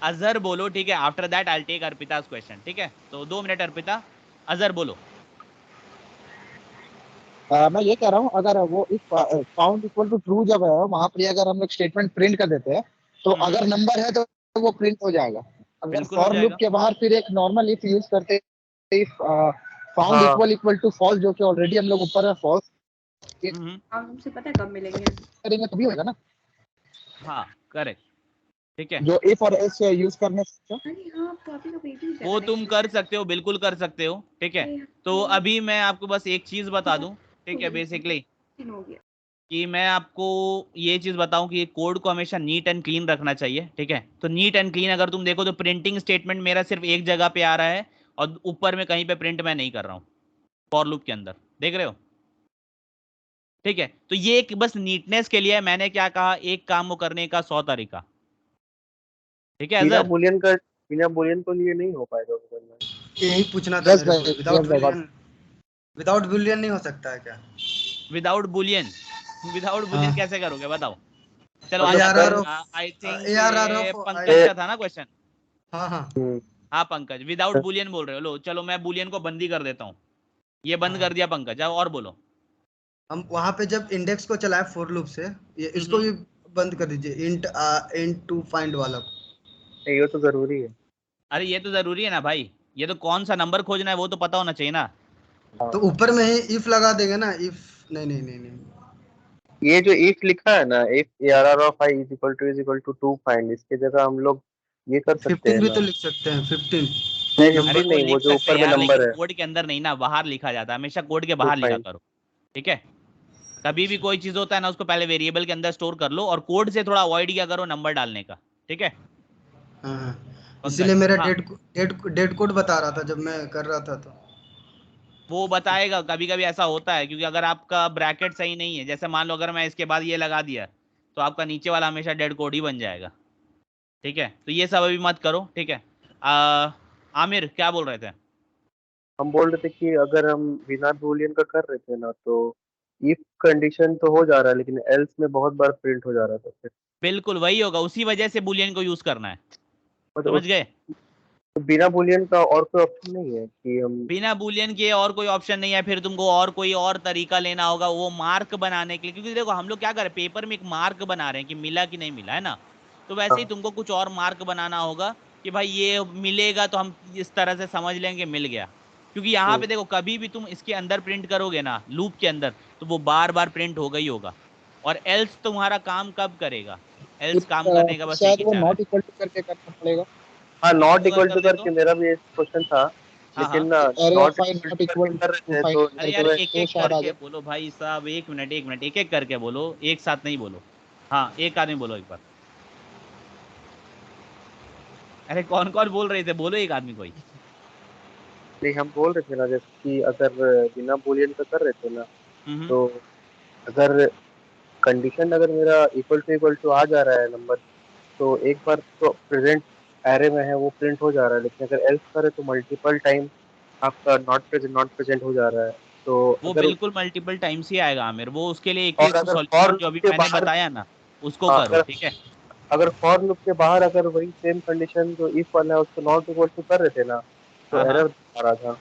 अजहर बोलो, ठीक है, after that I take Arpita's question, ठीक है? तो 2 मिनट अर्पिता, अजहर बोलो। मैं ये कह रहा हूँ अगर वो if found equal to true जब है वहां पर अगर हम लोग स्टेटमेंट प्रिंट कर देते हैं तो अगर नंबर है तो वो प्रिंट हो जाएगा। अगर बिल्कुल हो फॉर लूप जाएगा। के बाहर फिर एक नॉर्मल इफ यूज करते इफ फाउंड हाँ। इक्वल टू फॉल्स जो कि ऑलरेडी हम लोग ऊपर है फॉल्स आप हमसे पता है कब मिलेंगे? करेंगे तभी होगा ना, हाँ करेक्ट, ठीक है, जो इफ और एल्स यूज करने से। अरे हाँ, तो अभी तो वेटिंग कर वो रहे तुम हैं। कर सकते हो, बिल्कुल कर सकते हो, ठीक है? तो अभी मैं आपको बस एक चीज बता दूं, ठीक है, बेसिकली दिन हो गया। कि मैं आपको ये चीज बताऊं कि कोड को हमेशा नीट एंड क्लीन रखना चाहिए, ठीक है? तो नीट एंड क्लीन अगर तुम देखो तो प्रिंटिंग स्टेटमेंट मेरा सिर्फ एक जगह पे आ रहा है और ऊपर में कहीं पे प्रिंट मैं नहीं कर रहा हूँ फॉर लूप के अंदर, देख रहे हो? ठीक है, तो ये एक बस नीटनेस के लिए है। मैंने क्या कहा, एक काम को करने का 100 तरीका, ठीक है बिना अजहर? बुलियन को लिए नहीं हो पाएगा उधर में। यही पूछना था यस मेरे को, भाई, विदाउट yes भाई, बुलियन, विदाउट बुलियन नहीं हो सकता है क्या? विदाउट बुलियन हाँ। कैसे करोगे बताओ? चलो मतलब अच्छा, ARR of I think ARR ये of पंकज का था ना क्वेश्चन। हाँ हाँ हाँ पंकज, विदाउट बुलियन बोल रहे हो। लो चलो मैं बुलियन को बंद ही कर देता हूँ, ये बंद कर दिया पंकज। अब और बोलो। हम वहां पे जब इंडेक्स को चलाए फॉर लूप से, ये इसको भी बंद कर दीजिए, इंट टू फाइंड वाला को। ये तो जरूरी है। अरे ये तो जरूरी है ना भाई, ये तो कौन सा नंबर खोजना है वो तो पता होना चाहिए ना। तो ऊपर में ही इफ लगा देंगे ना, इफ नहीं। ये जो इफ लिखा है ना, if ARR of i is equal to 2 find, इसके जगह हम लोग ये कर सकते 15 हैं भी ना। तो लिख सकते हैं, 15 नहीं अरे 15 वो नहीं, वो लिख जो सकते हैं ऊपर में यार, लेकिन नंबर है कोड के अंदर नहीं ना, बाहर लिखा जाता है। हमेशा कोड के 2 बाहर लिखा फाइंड। करो, ठीक है? कभी भी कोई चीज होता है ना, उसको पहले वेरिएबल के अंदर स्टोर कर लो और कोड से थोड़ा अवॉइड किया करो नंबर डालने का, ठीक है? हाँ, पंकज, इसीलिए मेरा हाँ डेट कोड बता रहा था जब मैं कर रहा था तो। वो बताएगा, कभी कभी ऐसा होता है क्योंकि अगर आपका ब्रैकेट सही नहीं है, जैसे मान लो अगर मैं इसके बाद ये लगा दिया तो आपका नीचे वाला हमेशा डेड कोड ही बन जाएगा, ठीक है? तो ये सब अभी मत करो, ठीक है? आमिर क्या बोल रहे थे? हम बोल रहे थे कि अगर हम बिना बुलियन का कर रहे थे ना, तो इफ कंडीशन तो हो जा रहा है लेकिन एल्स में बहुत बार प्रिंट हो जा रहा था फिर। बिल्कुल वही होगा, उसी वजह से बुलियन को यूज करना है, मतलब समझ गए? तो बिना बुलियन का और कोई ऑप्शन नहीं है कि हम। बिना बुलियन के और कोई ऑप्शन नहीं है, फिर तुमको और कोई और तरीका लेना होगा वो मार्क बनाने के लिए। क्योंकि देखो हम लोग क्या करें, पेपर में एक मार्क बना रहे हैं कि मिला कि नहीं मिला, है ना? तो वैसे ही तुमको कुछ और मार्क बनाना होगा कि भाई ये मिलेगा तो हम इस तरह से समझ लेंगे मिल गया। क्योंकि यहाँ पे देखो कभी भी तुम इसके अंदर प्रिंट करोगे ना, लूप के अंदर, तो वो बार बार प्रिंट होगा ही होगा। और एल्स तुम्हारा काम कब करेगा? एल्स काम करने का बस एक शायद ही वो चारा है। नॉट इक्वल टू करके करना पड़ेगा। हाँ नॉट क्यों इक्वल कर टू दे करके तो? मेरा भी एक क्वेश्चन था, हाँ हाँ। लेकिन array of not five not equal equal कर रहे टू थे फाइव तो अरे इसके यार वजह एक तो एक शायद आ करके जाए। बोलो भाई साहब, एक मिनट, एक एक करके बोलो, एक साथ नहीं बोलो। हाँ एक आदमी बोलो एक बार। अरे कौन कौन बोल रहे थे, बोलो एक आदमी कोई। नहीं हम बोल रहे थे ना, जैसे कि अगर बिना बुलियन का कर रहे थे ना, हम्म। तो अगर कंडीशन अगर मेरा इक्वल टू आ जा रहा है नंबर, तो एक बार तो प्रेजेंट एरे में है वो प्रिंट हो जा रहा है, लेकिन अगर एल्स करे तो मल्टीपल टाइम आपका नॉट प्रेजेंट हो जा रहा है। तो वो अगर बिल्कुल मल्टीपल टाइम्स ही आएगा आमिर, वो उसके लिए एक और एक अगर फॉर सॉल्यूशन जो लूप अभी के मैंने बाहर, बताया ना उसको हाँ, करो, ठीक है? अगर फॉर लूप के बाहर अगर वही सेम कंडीशन जो इफ वाला है उसको नॉट इक्वल टू कर रहे थे ना, तो हाँ हाँ। एरर आ रहा था।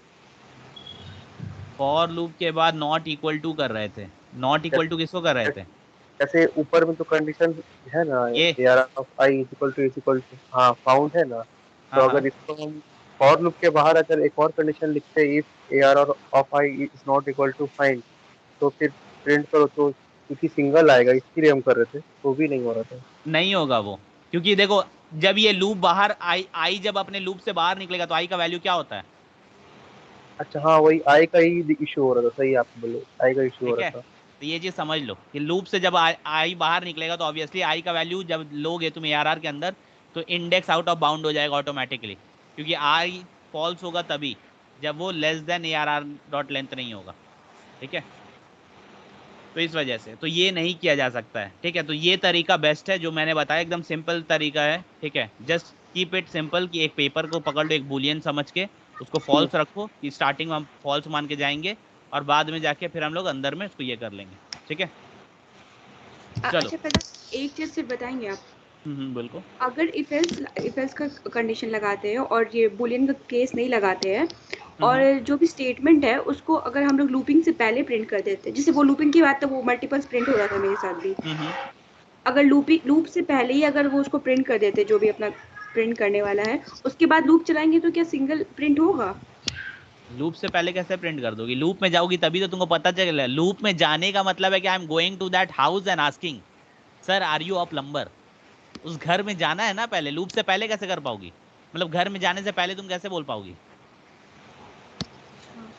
फॉर लूप के बाद नॉट इक्वल टू कर रहे थे? नॉट इक्वल टू किसको कर रहे थे? जैसे ऊपर में तो कंडीशन है ना, ये ARR of i is equal to हाँ फाउंड है ना, तो हाँ हाँ। अगर इसको हम फॉर लूप के बाहर अगर एक और कंडीशन लिखते हैं, if ARR of i is not equal to find, तो फिर प्रिंट करो तो क्योंकि सिंगल आएगा इसके लिए हम कर रहे थे, तो भी नहीं हो रहा था। नहीं होगा वो, क्योंकि देखो जब ये लूप बाहर आई जब अपने लूप से बाहर निकलेगा तो आई का वैल्यू क्या होता है? अच्छा हाँ, वही आई का ही इशू हो रहा था, सही आप बोले, आई का इशू हो ठीक है, रहा था। तो ये चीज समझ लो कि लूप से जब आई बाहर निकलेगा तो ऑब्वियसली आई का वैल्यू जब लोगे तुम ARR के अंदर तो इंडेक्स आउट ऑफ बाउंड हो जाएगा ऑटोमेटिकली। क्योंकि आई फॉल्स होगा तभी जब वो less than ARR dot length नहीं होगा, ठीक है? तो इस वजह से तो ये नहीं किया जा सकता है, ठीक है। तो ये तरीका बेस्ट है जो मैंने बताया, एकदम सिंपल तरीका है, ठीक है। जस्ट कीप इट सिंपल कि एक पेपर को पकड़ लो, एक बुलियन समझ के उसको फॉल्स रखो, कि स्टार्टिंग में हम फॉल्स मान के जाएंगे और बाद में जाके फिर हम लोग अंदर में उसको ये कर लेंगे, ठीक है। चलो अच्छा पहले एक चीज सिर्फ बताएंगे आप, बिल्कुल। अगर इफ एल्स का कंडीशन लगाते हैं और ये बुलियन का केस नहीं लगाते हैं और जो भी स्टेटमेंट है उसको अगर हम लोग लूपिंग से पहले प्रिंट कर देते हैं, जैसे वो लूपिंग की बात तो वो मल्टीपल्स प्रिंट हो रहा था मेरे साथ भी, अगर लूप से पहले ही अगर वो उसको प्रिंट कर देते जो भी अपना प्रिंट करने वाला है, उसके बाद लूप चलाएंगे तो क्या सिंगल प्रिंट होगा? लूप से पहले कैसे प्रिंट कर दोगी? लूप में जाओगी तभी तो तुमको पता चलेगा। लूप में जाने का मतलब है कि I am going to that house and asking sir are you a plumber. उस घर में जाना है ना पहले, लूप से पहले कैसे कर पाओगी? मतलब घर में जाने से पहले तुम कैसे बोल पाओगी?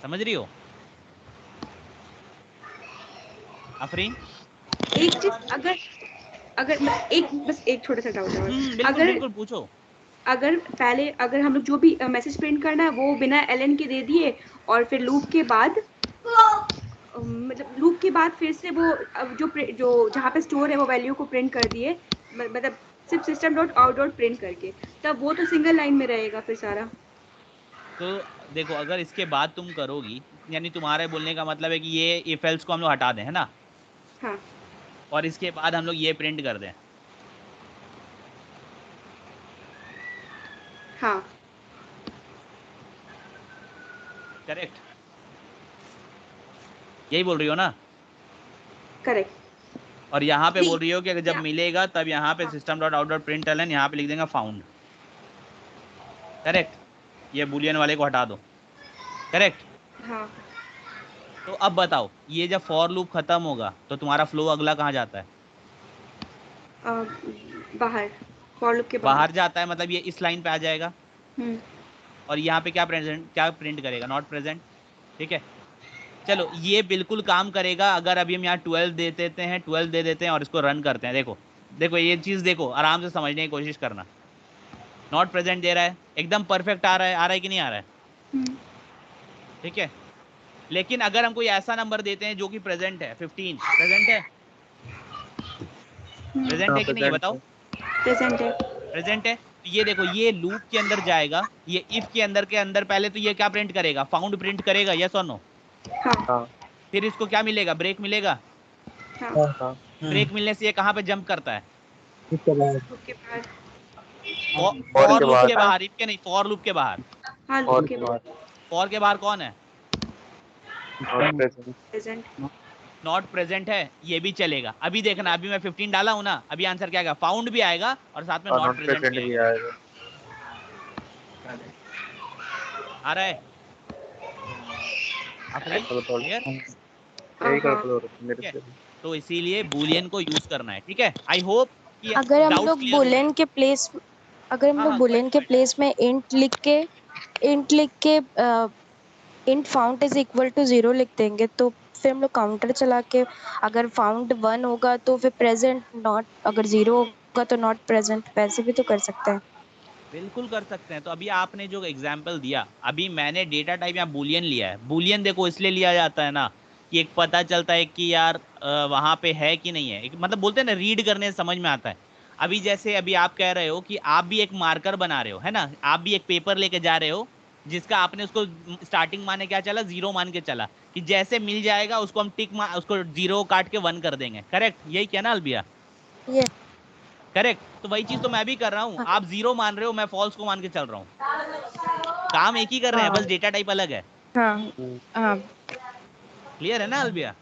समझ रही हो आफरीन? एक चीज अगर बस एक छोटा सा डाउट है, बिल्कुल पूछो। अगर पहले अगर हम लोग जो भी मैसेज प्रिंट करना है वो बिना एलन के दे दिए और फिर लूप के बाद मतलब लूप के बाद फिर से वो जो जहाँ पे स्टोर है वो वैल्यू को प्रिंट कर दिए, मतलब सिर्फ system dot out dot print करके, तब वो तो सिंगल लाइन में रहेगा फिर सारा। तो देखो अगर इसके बाद तुम करोगी, यानी तुम्हारे बोलने का मतलब है कि ये इफ एल्स को हम लोग हटा दें, है ना? हाँ। और इसके बाद हम लोग ये प्रिंट कर दें। हाँ करेक्ट, यही बोल रही हो ना? करेक्ट। और यहाँ पे बोल रही हो कि अगर जब मिलेगा तब यहाँ पे system dot out dot println यहाँ पे लिख देंगे फाउंड। करेक्ट, ये बुलियन वाले को हटा दो। करेक्ट। हाँ। तो अब बताओ ये जब फॉर लूप खत्म होगा तो तुम्हारा फ्लो अगला कहाँ जाता है? बाहर, फॉर लूप के बाहर जाता है, मतलब ये इस लाइन पे आ जाएगा। और यहाँ पे क्या प्रिंट करेगा? नॉट प्रेजेंट, ठीक है। चलो ये बिल्कुल काम करेगा अगर अभी हम यहाँ 12 दे देते हैं, 12 दे देते हैं और इसको रन करते हैं। देखो देखो ये चीज देखो, आराम से समझने की कोशिश करना। नॉट प्रेजेंट दे रहा है, एकदम परफेक्ट आ रहा है कि नहीं आ रहा है? ठीक है। लेकिन अगर हम कोई ऐसा नंबर देते हैं जो कि प्रेजेंट है, 15 प्रेजेंट है? प्रेजेंट है कि नहीं ये बताओ? प्रेजेंट है। प्रेजेंट है। तो ये देखो ये लूप के अंदर जाएगा, ये इफ के अंदर पहले तो ये क्या प्रिंट करेगा? फाउंड प्रिंट करेगा, यस और नो? हाँ। फिर इसको क्या मिलेगा? ब्रेक मिलेगा। हाँ। ब्रेक मिलने से ये कहाँ पे जंप करता है? फॉर लूप के बाहर, इफ के नहीं, फॉर लूप के बाहर। फॉर के बाहर कौन है? नॉट प्रेजेंट है, ये भी चलेगा। अभी देखना, अभी मैं 15 डाला हूं ना, अभी आंसर क्या आएगा? फाउंड भी आएगा और साथ में नॉट प्रेजेंट भी आएगा। आ रहा है? तो इसीलिए बुलियन को यूज करना है, ठीक है। आई होप कि अगर हम लोग बुलियन के प्लेस में इंट लिख के int found is equal to 0 लिख देंगे तो फिर हम लोग काउंटर चला के अगर फाउंड 1 होगा तो फिर प्रेजेंट, नॉट अगर 0 होगा तो नॉट प्रेजेंट, वैसे भी तो कर सकते हैं। बिल्कुल कर सकते हैं। तो अभी आपने जो एग्जांपल दिया, अभी मैंने डेटा टाइप यहाँ बुलियन लिया है। बुलियन देखो इसलिए लिया जाता है ना कि एक पता चलता है कि यार वहां पे है कि नहीं है, एक मतलब बोलते हैं ना, रीड करने से समझ में आता है। अभी जैसे अभी आप कह रहे हो कि आप भी एक मार्कर बना रहे हो, है ना? आप भी एक पेपर लेके जा रहे हो जिसका आपने उसको स्टार्टिंग माने क्या चला? 0 मान के चला कि जैसे मिल जाएगा उसको हम उसको 0 काट के 1 कर देंगे। करेक्ट, यही क्या ना अलबिया? करेक्ट। तो वही चीज तो मैं भी कर रहा हूँ। आप 0 मान रहे हो, मैं फॉल्स को मान के चल रहा हूँ। काम एक ही कर रहे हैं, बस डेटा टाइप अलग है। क्लियर है ना अलबिया?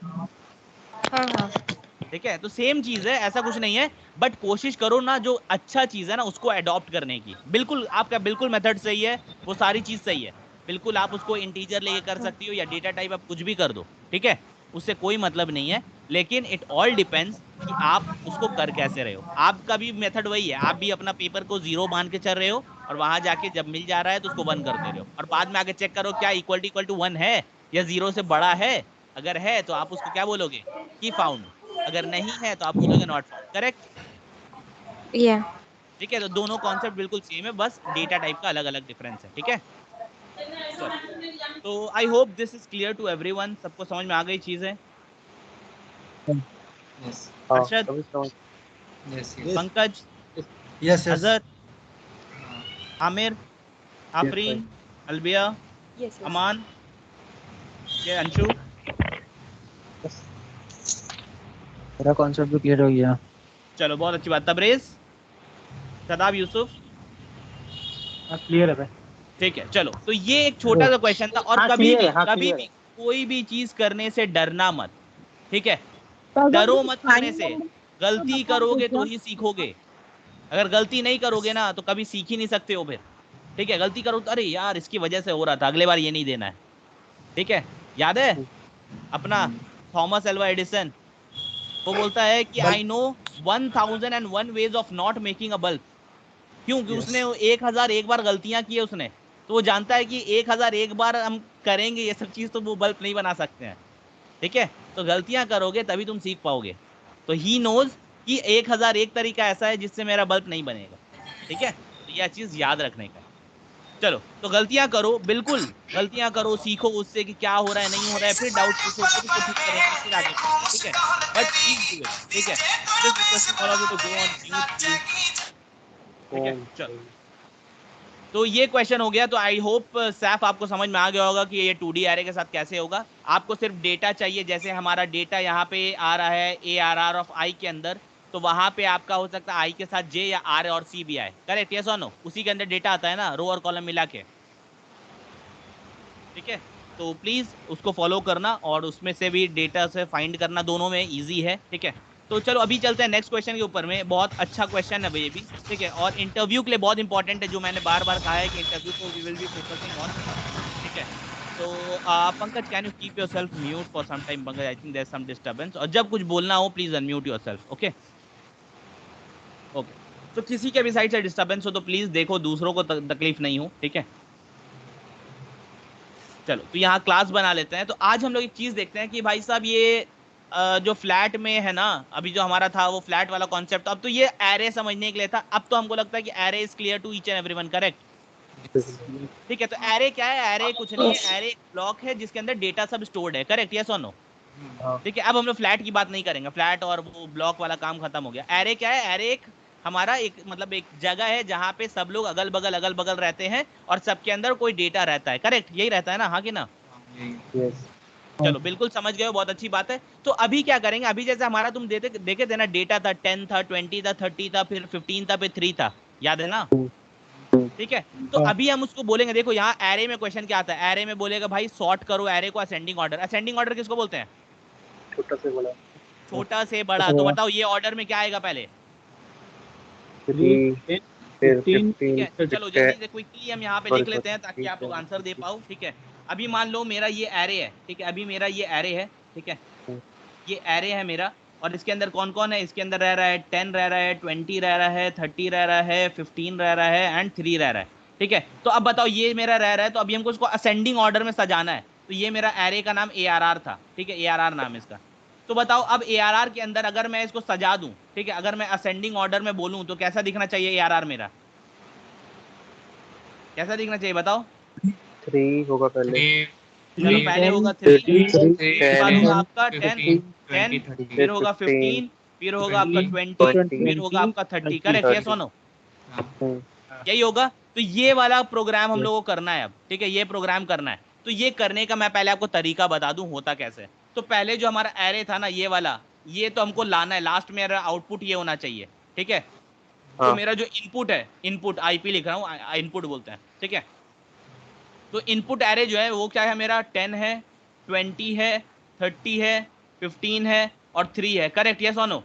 ठीक है। तो सेम चीज है, ऐसा कुछ नहीं है। बट कोशिश करो ना जो अच्छा चीज है ना उसको अडॉप्ट करने की। बिल्कुल आपका बिल्कुल मेथड सही है, वो सारी चीज सही है। बिल्कुल आप उसको इंटीजर लेके कर सकती हो या डेटा टाइप आप कुछ भी कर दो, ठीक है, उससे कोई मतलब नहीं है। लेकिन इट ऑल डिपेंड्स कि आप उसको कर कैसे रहे हो। आपका भी मेथड वही है, आप भी अपना पेपर को 0 मान के चल रहे हो और वहां जाके जब मिल जा रहा है तो उसको 1 कर दे रहे हो और बाद में आके चेक करो क्या इक्वल टू 1 है या 0 से बड़ा है। अगर है तो आप उसको क्या बोलोगे? कि फाउंड। अगर नहीं है तो आप बोलोगे नॉट फाउंड। करेक्ट? ठीक है। तो दोनों कॉन्सेप्ट बिल्कुल सेम है, बस डेटा टाइप का अलग अलग डिफरेंस है, ठीक है। चलो, तो I hope this is clear to everyone. सबको समझ में आ गई चीजें? यस हाँ अरशद, अभी समझ yes Yes. Pankaj, yes yes Azhar, Aamir, Afreen, Albiya, yes Aman, ये अंशु, मेरा कॉन्सेप्ट भी क्लियर हो गया। चलो बहुत अच्छी बात। तबरेज, शदाब, यूसुफ, क्लियर है भाई। ठीक है। चलो तो ये एक छोटा सा क्वेश्चन था, और हाँ, कभी clear भी है, हाँ, कभी clear भी है। कोई भी चीज करने से डरना मत, ठीक है? तो अगर डरो वो मत करने फाइनल से, नंबर गलती बता करोगे देते तो ही सीखोगे। अगर गलती नहीं करोगे ना तो कभी सीख ही नहीं सकते हो फिर, ठीक है? गलती करो तो अरे यार इसकी वजह से हो रहा था, अगले बार ये नहीं देना है, ठीक है? याद है अपना थॉमस एल्वा एडिसन, वो बोलता है कि I know 1001 ways of not making a bulb. क्यों? कि उसने 1001 बार गलतियां की है उसने, तो वो जानता है कि 1001 बार हम करेंगे ये सब चीज तो वो बल्ब नहीं बना सकते हैं, ठीक है? तो गलतियां करोगे तभी तुम सीख पाओगे। तो ही नोज कि 1001 तरीका ऐसा है जिससे मेरा बल्ब नहीं बनेगा, ठीक है? तो यह चीज याद रखने का है। चलो तो गलतियां करो, बिल्कुल गलतियां करो, सीखो उससे कि क्या हो रहा है नहीं हो रहा है, फिर डाउट पूछो, फिर उसको ठीक करेंगे, फिर आगे बढ़ेंगे, ठीक है? बट प्लीज डू इट, ठीक है? Just requesting all of you to go on mute please, ठीक है? चलो तो ये क्वेश्चन हो गया। तो आई होप सैफ आपको समझ में आ गया होगा कि ये 2D एरे के साथ कैसे होगा। आपको सिर्फ डेटा चाहिए, जैसे हमारा डेटा यहाँ पे आ रहा है ARR ऑफ आई के अंदर, तो वहां पे आपका हो सकता है आई के साथ जे या आर और सी भी आए, करेक्ट? यस और नो? उसी के अंदर डेटा आता है ना, रो और कॉलम मिला के, ठीक है? तो प्लीज उसको फॉलो करना, और उसमें से भी डेटा से फाइंड करना, दोनों में इजी है, ठीक है? तो चलो अभी चलते हैं नेक्स्ट क्वेश्चन के ऊपर में। बहुत अच्छा क्वेश्चन है भाई ये भी, ठीक है? और इंटरव्यू के लिए बहुत इंपॉर्टेंट है, जो मैंने बार बार कहा है कि इंटरव्यू को we will be focusing on, ठीक है? तो Pankaj, can you keep yourself mute for some time? Pankaj, I think there is some disturbance, और जब कुछ बोलना हो please unmute yourself, okay? Okay. तो किसी के भी साइड से डिस्टरबेंस हो तो प्लीज देखो, दूसरों को तकलीफ नहीं हो, ठीक है? चलो तो यहाँ क्लास बना लेते हैं। तो आज हम लोग एक चीज देखते हैं कि भाई साहब ये जो फ्लैट में है ना, अभी जो हमारा था वो फ्लैट वाला कॉन्सेप्ट, अब तो ये एरे समझने के लिए था। अब तो हमको लगता है कि array is clear to each and everyone, correct? ठीक है। तो एरे क्या है? एरे कुछ नहीं है, एरे एक ब्लॉक है जिसके अंदर डेटा सब स्टोर्ड है, करेक्ट? यस और नो? ठीक है। अब हम लोग फ्लैट की बात नहीं करेंगे, फ्लैट और वो ब्लॉक वाला काम खत्म हो गया। एरे क्या है? एरे एक हमारा एक मतलब एक जगह है जहाँ पे सब लोग अगल बगल रहते हैं, और सबके अंदर कोई डेटा रहता है, करेक्ट? यही रहता है ना, हाँ कि ना? चलो बिल्कुल समझ गए हो, बहुत अच्छी बात है। तो अभी क्या करेंगे, अभी जैसे हमारा तुम देखे थे ना, डेटा था 10 था, 20 था, 30 था, फिर 15 था, फिर 3 था, याद है ना? ठीक है। तो अभी हम उसको बोलेंगे, देखो यहाँ एरे में क्वेश्चन क्या आता है, एरे में बोलेगा भाई सॉर्ट करो एरे को असेंडिंग ऑर्डर। असेंडिंग ऑर्डर किसको बोलते हैं? छोटा से बड़ा छोटा से बड़ा। तो बताओ ये ऑर्डर में क्या आएगा पहले? 3 फिर 15 ठीक है। फिर चलो जल्दी से क्विकली हम यहाँ पे लिख लेते हैं ताकि आप लोग 10 आंसर दे पाओ, ठीक है? अभी मान लो मेरा ये एरे है, ठीक है? अभी मेरा ये एरे है, ठीक है? ये एरे है मेरा, और इसके अंदर कौन कौन है? इसके अंदर रह रहा है 10 रह रहा है, 20 रह रहा है, 30 रह रहा है, 15 रह रहा है, एंड 3 रह रहा है, ठीक है? तो अब बताओ ये मेरा रह रहा है, तो अभी हमको इसको असेंडिंग ऑर्डर में सजाना है। तो ये मेरा एरे का नाम ARR था, ठीक है? ARR नाम है इसका। तो बताओ अब ARR के अंदर अगर मैं इसको सजा दूं, ठीक है, अगर मैं असेंडिंग ऑर्डर में बोलूं तो कैसा दिखना चाहिए ARR मेरा? कैसा दिखना चाहिए बताओ? 3 होगा पहले, चलो पहले होगा 3, उसके बाद होगा आपका 10, 20 फिर होगा 15, फिर होगा आपका 20, फिर होगा आपका 30, करेक्ट? यस और नो? यही होगा। तो ये वाला प्रोग्राम हम लोगों को करना है अब, ठीक है? ये प्रोग्राम करना है। तो ये करने का मैं पहले आपको तरीका बता दूं होता कैसे। तो पहले जो हमारा एरे था ना ये वाला, ये तो हमको लाना है, लास्ट में मेरा आउटपुट ये होना चाहिए, ठीक है? तो मेरा जो इनपुट है, इनपुट IP लिख रहा हूँ, इनपुट बोलते हैं, ठीक है? तो इनपुट एरे जो है वो क्या है मेरा? 10 है, 20 है, 30 है, 15 है, और 3 है, करेक्ट? यस और नो?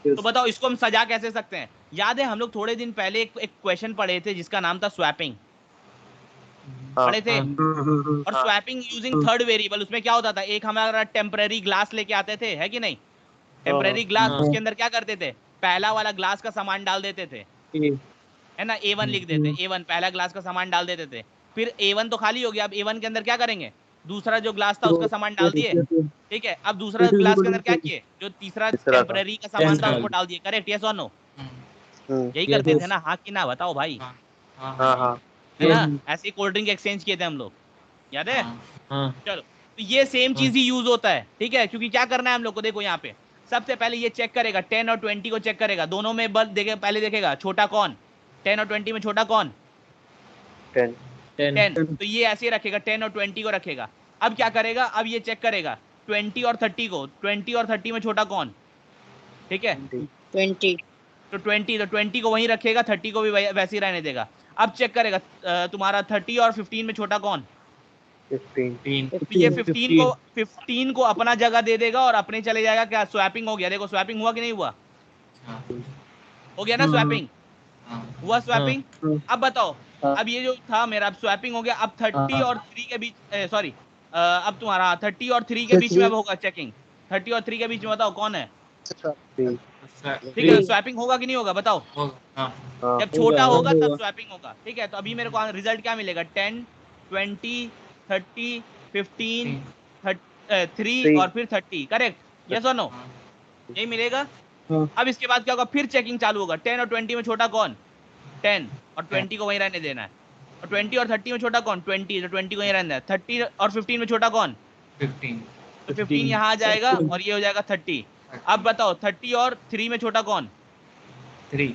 तो बताओ इसको हम सजा कैसे सकते हैं? याद है हम लोग थोड़े दिन पहले एक क्वेश्चन पढ़े थे जिसका नाम था स्वैपिंग, पढ़े थे? और स्वैपिंग यूजिंग थर्ड वेरिएबल, उसमें क्या होता था, एक हमारा टेम्पररी ग्लास लेके आते थे, है कि नहीं? टेम्पररी ग्लास, उसके अंदर क्या करते थे, पहला वाला ग्लास का सामान डाल देते थे, है ना? A1 लिख देते, A1 पहला ग्लास का सामान डाल देते थे। फिर A1 तो खाली हो गया, अब A1 के अंदर क्या करेंगे, दूसरा जो ग्लास था उसका सामान डाल दिए, ठीक है? अब दूसरा ग्लास के अंदर क्या किए, जो तीसरा टेम्पररी का सामान था उसको डाल दिए, करेक्ट? यस और नो? यही करते थे ना, हाँ कि ना? बताओ भाई, है ना? ऐसे कोल्ड ड्रिंक एक्सचेंज किए थे हम लोग, याद है? चलो तो तो ये सेम चीज ही यूज होता है, ठीक है, क्योंकि क्या करना है हम लोग को, देखो यहाँ पे सबसे पहले ये चेक करेगा 10 और 20 को चेक करेगा, दोनों में बल देखे, पहले देखेगा छोटा कौन, 10 और 20 में छोटा कौन, 10। तो ये ऐसे ही रखेगा, 10 और 20 को रखेगा। अब क्या करेगा, अब ये चेक करेगा 20 और 30 को, 20 और 30 में छोटा कौन, ठीक है 20 तो 20 को वहीं रखेगा, 30 को भी वैसे ही रहने देगा। अब चेक करेगा तुम्हारा 30 और 15 में छोटा कौन, 15। तो ये 15 को अपना जगह दे देगा और अपने चले जाएगा। क्या स्वैपिंग हो गया, देखो स्वैपिंग हुआ कि नहीं हुआ, हो गया ना स्वैपिंग, हुआ स्वैपिंग। अब बताओ, अब ये जो था मेरा, अब स्वैपिंग हो गया, अब 30 और 3 के बीच, सॉरी अब तुम्हारा 30 और 3 के बीच में अब होगा चेकिंग, 30 और 3 के बीच में बताओ कौन है, ठीक है, स्वैपिंग होगा कि नहीं होगा बताओ, जब छोटा होगा तब स्वैपिंग होगा, ठीक है। तो अभी मेरे को रिजल्ट क्या मिलेगा, 10 20 30 15 3 और फिर 30, करेक्ट, यस और नो, यही मिलेगा। अब इसके बाद क्या होगा, फिर चेकिंग चालू होगा, 10 और 20 में छोटा कौन, 10 और 20 को वहीं रहने देना है, और 20 और 30 में छोटा कौन, 20 तो 20 को वहीं रहना है, 30 और 15 में छोटा कौन, 15, तो 15 यहाँ आ जाएगा और ये हो जाएगा 30। अब बताओ 30 और 3 में छोटा कौन, 3,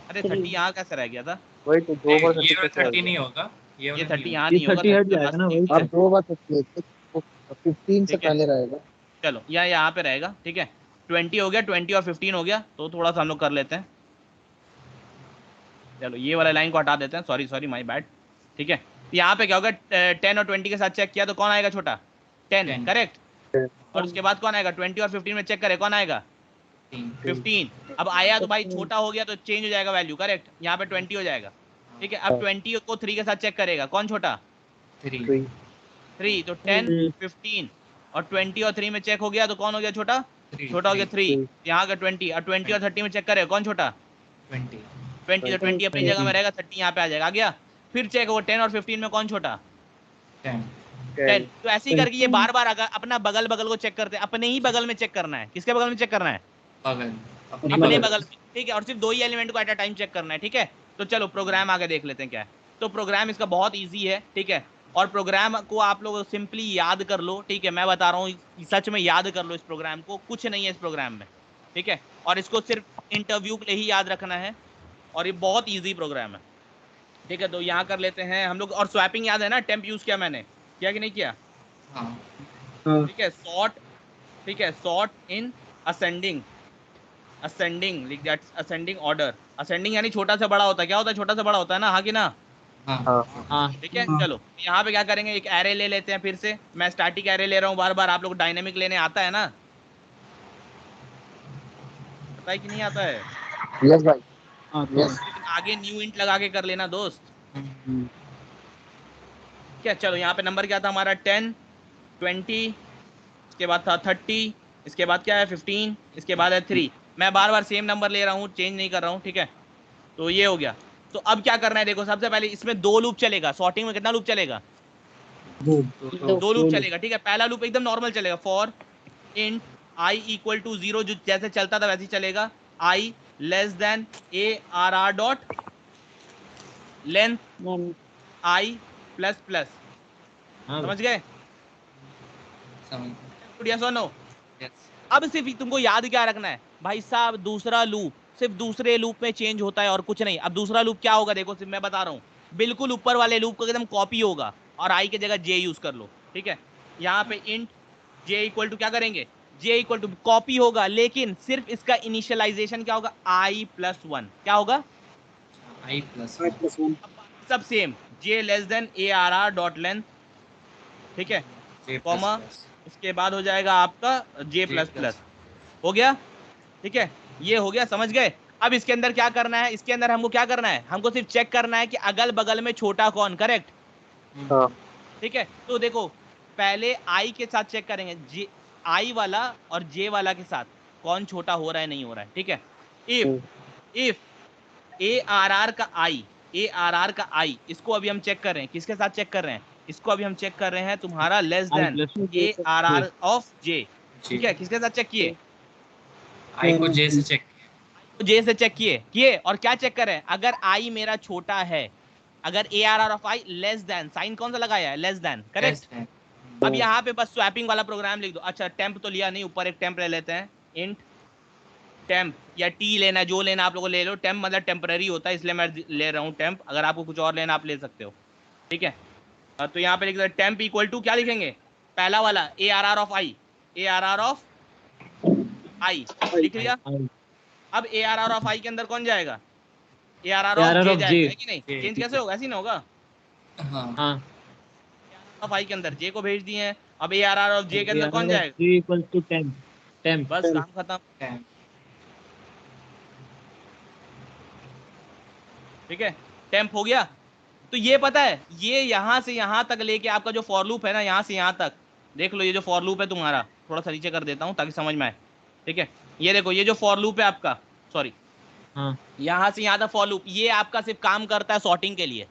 अरे 30 यहाँ कैसे रह गया था, वही तो दो बार ये 30 नहीं होगा, ये 30 यहाँ नहीं होगा, 30 हट जाएगा ना, वही अब 2 बार 15 से पहले रहेगा। चलो यहाँ पे रहेगा, ठीक है, 20 हो गया, 20 और 15 हो गया, तो थोड़ा सा हम लोग कर लेते हैं, चलो ये वाला लाइन को हटा देते हैं, सॉरी माय बैड, ठीक है। यहाँ पे क्या होगा, 10 और 20 के साथ चेक किया तो कौन आएगा छोटा, 10 करेक्ट, और उसके बाद कौन आएगा, 20 और 15 में चेक करे कौन आएगा, 15। अब आया तो भाई छोटा हो गया तो चेंज हो जाएगा वैल्यू, करेक्ट, यहाँ पे 20 हो जाएगा, ठीक है। अब 20 को 3 के साथ चेक करेगा कौन छोटा, 3, तो 10 15 और 20 और 3 में चेक हो गया तो कौन हो गया छोटा, छोटा हो गया 3, यहाँ का 20, और 20 और 30 में चेक करेगा कौन छोटा, 20, तो 20 अपनी जगह में रहेगा, 30 यहाँ पे आ जाएगा, आ गया। फिर चेक होगा 10 और 15 में कौन छोटा, 10। तो ऐसे ही करके ये बार बार अपना बगल को चेक करते हैं, अपने ही बगल में चेक करना है, किसके बगल में चेक करना है, अपने बगल में, ठीक है, और सिर्फ 2 ही एलिमेंट को एट अ टाइम चेक करना है, ठीक है। तो चलो प्रोग्राम आगे देख लेते हैं क्या है। तो प्रोग्राम इसका बहुत ईजी है, ठीक है, और प्रोग्राम को आप लोग सिंपली याद कर लो, ठीक है, मैं बता रहा हूँ सच में याद कर लो इस प्रोग्राम को, कुछ नहीं है इस प्रोग्राम में, ठीक है, और इसको सिर्फ इंटरव्यू के लिए ही याद रखना है, और ये बहुत ईजी प्रोग्राम है, ठीक है। तो यहाँ कर लेते हैं हम लोग, और स्वैपिंग याद है ना, टेम्प यूज किया मैंने, किया कि नहीं किया, ठीक है, सॉर्ट, ठीक है, सॉर्ट इन असेंडिंग लिख दिया, असेंडिंग ऑर्डर, असेंडिंग यानी छोटा से बड़ा होता है, क्या होता है, छोटा से बड़ा होता है ना, हाँ कि ना, हाँ, ठीक है। चलो यहाँ पे क्या करेंगे, एक एरे ले लेते हैं, फिर से मैं स्टैटिक एरे ले रहा हूँ बार बार, आप लोग डायनेमिक लेने आता है ना, पता है कि नहीं आता है, यस भाई, यस, आगे न्यू इंट लगा के कर लेना दोस्त, क्या। चलो यहाँ पे नंबर क्या था हमारा, 10 20, इसके बाद था 30, इसके बाद क्या है 15, इसके बाद है 3, मैं बार बार सेम नंबर ले रहा हूँ, चेंज नहीं कर रहा हूँ, ठीक है। तो ये हो गया। तो अब क्या करना है, देखो सबसे पहले इसमें 2 लूप चलेगा, सॉर्टिंग में कितना लूप चलेगा, 2 लूप चलेगा, ठीक है। पहला लूप एकदम नॉर्मल चलेगा, for int i equal to 0, जो जैसे चलता था वैसे ही चलेगा, i less than ARR dot length i plus plus, समझ गए, यस और नो। अब सिर्फ तुमको याद क्या रखना है भाई साहब, दूसरा लूप सिर्फ दूसरे लूप में चेंज होता है और कुछ नहीं। अब दूसरा लूप क्या होगा, देखो सिर्फ मैं बता रहा हूँ, बिल्कुल ऊपर वाले लूप का एकदम कॉपी होगा, और i की जगह j यूज कर लो, ठीक है। यहाँ पे इंट j इक्वल टू क्या करेंगे, j इक्वल टू कॉपी होगा, लेकिन सिर्फ इसका इनिशियलाइजेशन क्या होगा, i+1, क्या होगा, i+1, सब same, j less than ARR dot length, ठीक है, कॉमा, उसके बाद हो जाएगा आपका j++, हो गया, ठीक है, ये हो गया, समझ गए। अब इसके अंदर क्या करना है, इसके अंदर हमको क्या करना है, हमको सिर्फ चेक करना है कि अगल बगल में छोटा कौन, करेक्ट, ठीक है। तो देखो पहले i के साथ चेक करेंगे, i वाला और j वाला के साथ कौन छोटा हो रहा है नहीं हो रहा है, ठीक है। इफ ARR का i, इसको अभी हम चेक कर रहे हैं, किसके साथ चेक कर रहे हैं, इसको अभी हम चेक कर रहे हैं तुम्हारा less than ARR of j, ठीक है। किसके साथ चेक किए, i को j से चेक j से चेक किए, और क्या चेक कर रहे हैं, अगर i मेरा छोटा है, अगर ARR of i less than, sign कौन सा लगाया है, लेस देन, करेक्ट, अब यहाँ पे बस स्वैपिंग वाला प्रोग्राम लिख दो। अच्छा टेम्प तो लिया नहीं, ऊपर एक टेम्प ले लेते हैं, इंट टेम्प या टी लेना, जो लेना आप लोगों ले लो। टेम्प मतलब टेम्पररी होता है, इसलिए मैं ले रहा हूँ टेम्प। अगर आपको कुछ और लेना आप ले सकते हो, ठीक है। तो यहाँ पे लिख दो टेम्प इक्वल टू क्या लिखेंगे, पहला वाला ARR of I, ARR of I लिख लिया। अब ARR ऑफ आई के अंदर कौन जाएगा, ARR ऑफ जे जाएगा, है कि नहीं? चेंज कैसे होगा, ऐसे ही ना होगा। हाँ ऑफ आई के अंदर जे को भेज दिए हैं। अब ARR ऑफ जे के अंदर कौन जाएगा, J equals to temp। बस काम खत्म, ठीक है। टेम्प हो गया। तो ये पता है, ये यहाँ से यहाँ तक लेके आपका जो फॉर लूप है ना, यहाँ से यहाँ तक देख लो। ये जो फॉर लूप है तुम्हारा, थोड़ा सा नीचे कर देता हूँ ताकि समझ में आए, ठीक है। ये देखो, ये जो फॉर लूप है आपका, सॉरी, हाँ यहाँ से यहाँ तक फॉर लूप, ये आपका सिर्फ काम करता है सॉर्टिंग के लिए।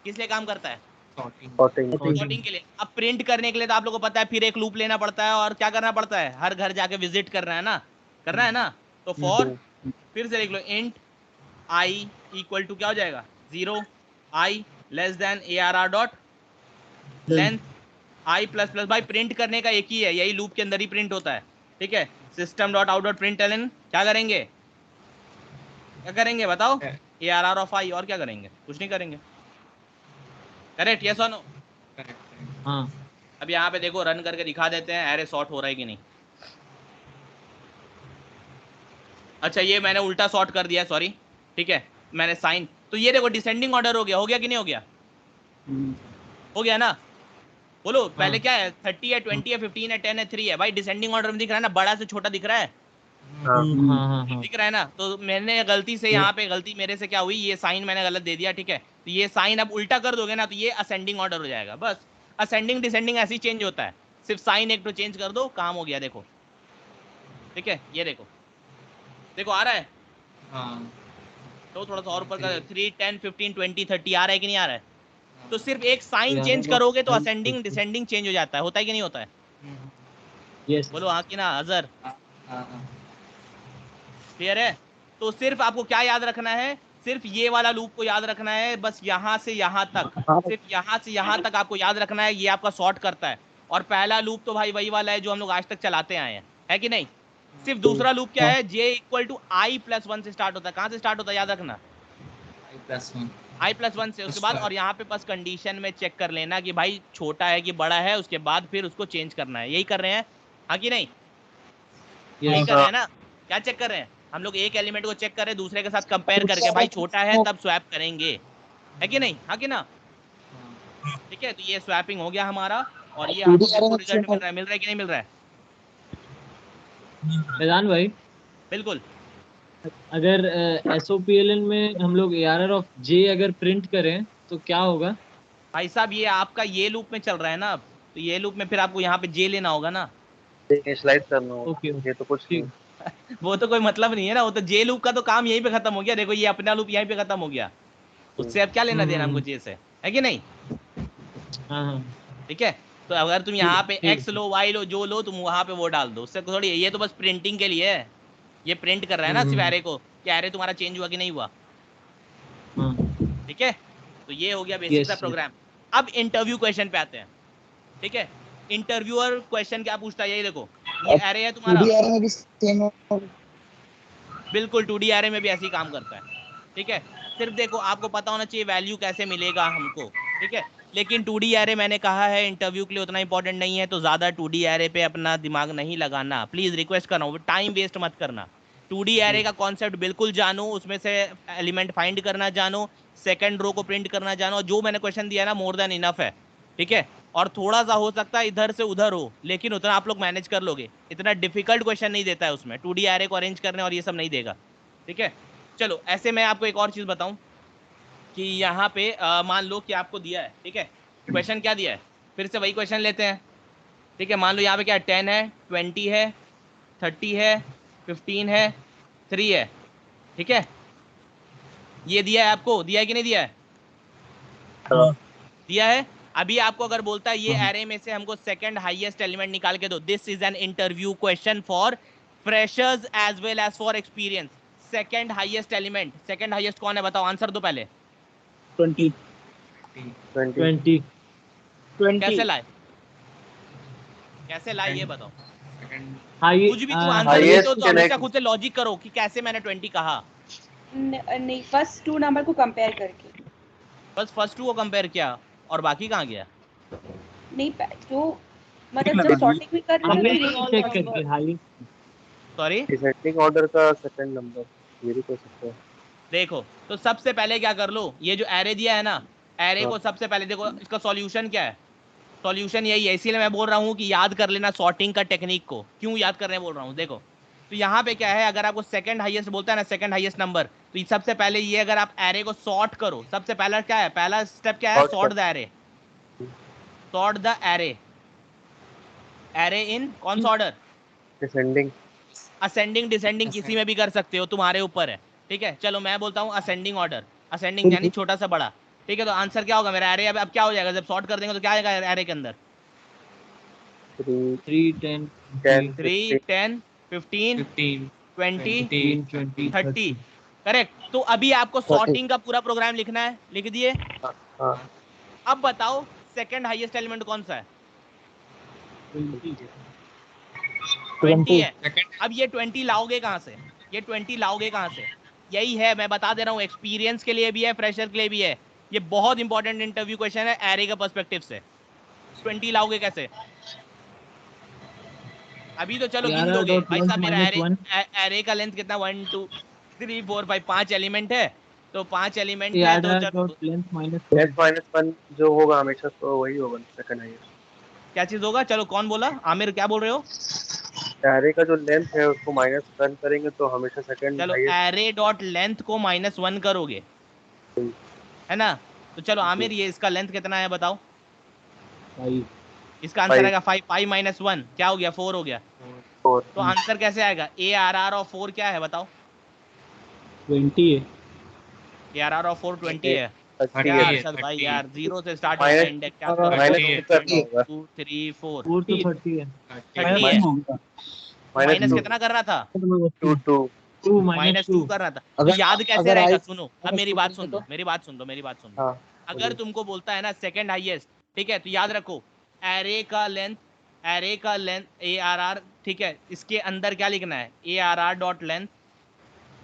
किस लिए काम करता है, सॉर्टिंग के लिए। अब प्रिंट करने के लिए तो आप लोगों को पता है फिर एक लूप लेना पड़ता है और क्या करना पड़ता है, हर घर जाके विजिट करना है ना, तो फॉर फिर से लिख लो इंट आई इक्वल टू क्या हो जाएगा, 0 I less than ARR dot length I plus plus. भाई प्रिंट करने का एक ही है, यही लूप के अंदर ही प्रिंट होता है, ठीक है। System dot out dot println क्या करेंगे, बताओ, ARR ऑफ आई, और क्या करेंगे, कुछ नहीं करेंगे। करेक्ट, यस और नो? हाँ। अब यहाँ पे देखो, रन करके दिखा देते हैं एरे सॉर्ट हो रहा है कि नहीं। अच्छा ये मैंने उल्टा सॉर्ट कर दिया, सॉरी, ठीक है, मैंने साइन। तो ये देखो डिसेंडिंग ऑर्डर हो गया कि नहीं हो गया, हो गया ना। बोलो पहले क्या है, 30 है, 20 है, 15 है, 10 है, 3 है। भाई डिसेंडिंग ऑर्डर में दिख रहा है ना, बड़ा से छोटा दिख रहा है, दिख रहा है ना। तो मैंने गलती से यहाँ पे, गलती मेरे से क्या हुई, ये साइन मैंने गलत दे दिया, ठीक है। तो ये साइन अब उल्टा कर दोगे ना तो ये असेंडिंग ऑर्डर हो जाएगा। बस असेंडिंग डिसेंडिंग ऐसे ही चेंज होता है, सिर्फ साइन एक तो चेंज कर दो, काम हो गया। देखो ठीक है, ये देखो आ रहा है। तो थोड़ा सा और ऊपर कर, 3 10 15 20 30 आ रहा है कि नहीं आ रहा है। तो सिर्फ एक साइन चेंज करोगे तो असेंडिंग डिसेंडिंग चेंज हो जाता है कि नहीं होता है? यस। बोलो हाँ कि ना अजहर, क्लियर है? तो सिर्फ आपको क्या याद रखना है, सिर्फ ये वाला लूप को याद रखना है, बस यहाँ से यहाँ तक, सिर्फ यहाँ से यहाँ तक आपको याद रखना है। ये आपका सॉर्ट करता है। और पहला लूप तो भाई वही वाला है जो हम लोग आज तक चलाते आए हैं, है कि नहीं? सिर्फ दूसरा लूप क्या है, j इक्वल टू i+1 से स्टार्ट होता है। कहाँ से स्टार्ट होता है याद रखना, i+1 से। उसके बाद और यहाँ पे बस कंडीशन में चेक कर लेना कि भाई छोटा है कि बड़ा है, उसके बाद फिर उसको चेंज करना है। यही कर रहे हैं हाँ कि नहीं? यही कर रहे हैं ना? क्या चेक कर रहे हैं हम लोग? एक एलिमेंट को चेक कर रहे हैं दूसरे के साथ कंपेयर करके, भाई छोटा है तब स्वैप करेंगे, है कि नहीं? हाँ कि ना? ठीक है, तो ये स्वैपिंग हो गया हमारा और ये हमको रिजल्ट मिल रहा है कि नहीं मिल रहा है? फैजान भाई बिल्कुल। अगर SOPLN में हम लोग ARR ऑफ J अगर प्रिंट करें तो क्या होगा? भाई साहब ये आपका ये लूप में चल रहा है ना, तो ये लूप में फिर आपको यहाँ पे J लेना होगा ना। इनिशियलाइज करना होगा। ये तो कुछ नहीं। वो तो कोई मतलब नहीं है ना, वो तो J लूप का तो काम यहीं पे खत्म हो गया। देखो ये अपना लूप यहीं पे खत्म हो गया, उससे अब क्या लेना देना हमको J से, है कि नहीं? हाँ। ठीक है, तो अगर तुम यहाँ पे X लो Y लो जो लो तुम वहाँ पे वो डाल दो, उससे थोड़ी, ये तो बस प्रिंटिंग के लिए है। ये प्रिंट कर रहा है ना सिर्फ एरे को, कि एरे तुम्हारा चेंज हुआ कि नहीं हुआ। ठीक है, तो ये हो गया बेसिक सा प्रोग्राम। अब इंटरव्यू क्वेश्चन पे आते हैं। ठीक है, इंटरव्यूअर क्वेश्चन क्या पूछता है, यही देखो, ये एरे है तुम्हारा, बिल्कुल 2D एरे में भी ऐसे ही काम करता है। ठीक है, सिर्फ देखो आपको पता होना चाहिए वैल्यू कैसे मिलेगा हमको। ठीक है, लेकिन 2D एरे मैंने कहा है इंटरव्यू के लिए उतना इंपॉर्टेंट नहीं है, तो ज़्यादा 2D एरे पे अपना दिमाग नहीं लगाना, प्लीज़ रिक्वेस्ट कर रहा हूँ, टाइम वेस्ट मत करना। 2D एरे का कॉन्सेप्ट बिल्कुल जानो, उसमें से एलिमेंट फाइंड करना जानो, सेकंड रो को प्रिंट करना जानो। जो मैंने क्वेश्चन दिया ना मोर देन इनफ है। ठीक है, और थोड़ा सा हो सकता है इधर से उधर हो, लेकिन उतना आप लोग मैनेज कर लोगे। इतना डिफिकल्ट क्वेश्चन नहीं देता है उसमें, 2D एरे को अरेंज करने और ये सब नहीं देगा। ठीक है, चलो ऐसे मैं आपको एक और चीज़ बताऊं कि यहाँ पे मान लो कि आपको दिया है, ठीक है, क्वेश्चन क्या दिया है, फिर से वही क्वेश्चन लेते हैं। ठीक है, मान लो यहाँ पे क्या है, 10 है, 20 है, 30 है, 15 है, 3 है। ठीक है, ये दिया है आपको, दिया है कि नहीं दिया है? दिया है। अभी आपको अगर बोलता है ये एरे में से हमको सेकंड हाईएस्ट एलिमेंट निकाल के दो, this is an interview question for freshers as well as for experience. Second highest element, second highest कौन है बताओ, आंसर दो पहले। 20 20 कैसे लाए? कैसे लाई ये बताओ। हाई कुछ भी तुम आंसर highest देते हो तो हमेशा connect- खुद से लॉजिक करो कि कैसे मैंने 20 कहा। नहीं, फर्स्ट 2 नंबर को कंपेयर करके। बस फर्स्ट 2 को कंपेयर किया और बाकी कहाँ गया? नहीं, जो मतलब जब सॉर्टिंग भी कर रहे हाईएस्ट हो चेक करके हाईएस्ट। सॉरी डिसेंडिंग ऑर्डर का सेकंड नंबर ये भी कर सकते हैं। देखो, तो सबसे पहले क्या कर लो, ये जो एरे दिया है ना, एरे हाँ। को सबसे पहले देखो इसका सॉल्यूशन क्या है। सॉल्यूशन यही है, इसीलिए मैं बोल रहा हूँ कि याद कर लेना सॉर्टिंग का टेक्निक को। क्यों याद करने बोल रहा हूँ, देखो तो यहाँ पे क्या है, अगर आपको सेकंड हाईएस्ट बोलता है ना, सेकंड हाईएस्ट नंबर, तो ये सबसे पहले ये अगर आप एरे को सॉर्ट करो, सबसे पहला क्या है, पहला स्टेप क्या है, Sort sort the array. Sort the array, array इन कौन सा ऑर्डर, डिसेंडिंग। असेंडिंग डिसेंडिंग किसी में भी कर सकते हो, तुम्हारे ऊपर है। ठीक है, चलो मैं बोलता हूँ असेंडिंग ऑर्डर, असेंडिंग यानी छोटा सा बड़ा। ठीक है, तो आंसर क्या होगा मेरा एरे, अब क्या हो जाएगा, जब सॉर्ट कर देंगे तो क्या आएगा एरे के अंदर, 3 10 3 10 15 20 30। करेक्ट। तो अभी आपको सॉर्टिंग का पूरा प्रोग्राम लिखना है, लिख दिए। हाँ। अब बताओ सेकंड हाईएस्ट एलिमेंट कौन सा है, 20 है। अब ये 20 लाओगे कहाँ से, ये 20 लाओगे कहाँ से, यही है, मैं बता दे रहा हूँ, एक्सपीरियंस के लिए भी है, फ्रेशर के लिए भी है, ये बहुत इंपॉर्टेंट इंटरव्यू क्वेश्चन है एरे का पर्सपेक्टिव से। 20 लाओगे कैसे, अभी तो चलो गिन दोगे भाई साहब, मेरा एरे का लेंथ कितना, 1 2 3 4 5 5 एलिमेंट है, तो 5 एलिमेंट है, तो चलो लेंथ -1 जो होगा हमेशा तो वही होगा सेकंड हाईएस्ट। क्या चीज होगा, चलो कौन बोला, आमिर क्या बोल रहे हो, एरे का जो लेंथ है उसको -1 करेंगे तो हमेशा सेकंड चलो हाईएस्ट। एरे डॉट लेंथ को -1 करोगे, है ना, तो चलो आमिर ये इसका लेंथ कितना है बताओ, इसका आंसर आएगा 5 5 -1 क्या हो गया, 4 हो गया। तो आंसर कैसे आएगा, ARR ऑफ 4 क्या है बताओ, 20 है। ARR ऑफ 4 20 है। 30 क्या है। अरशद भाई यार, 0 से स्टार्ट होता है इंडेक्स, क्या करो, 2 3 4 4 तो 30 है, 30 है, माइनस कितना कर रहा था, 2 -2 कर रहा था। तो याद कैसे रहेगा, सुनो अब मेरी बात सुन दो, मेरी बात सुन दो, मेरी बात सुन दो। अगर तुमको बोलता है ना सेकंड हाईएस्ट, ठीक है, तो याद रखो एरे का लेंथ ARR, ठीक है, इसके अंदर क्या लिखना है, ARR डॉट लेंथ,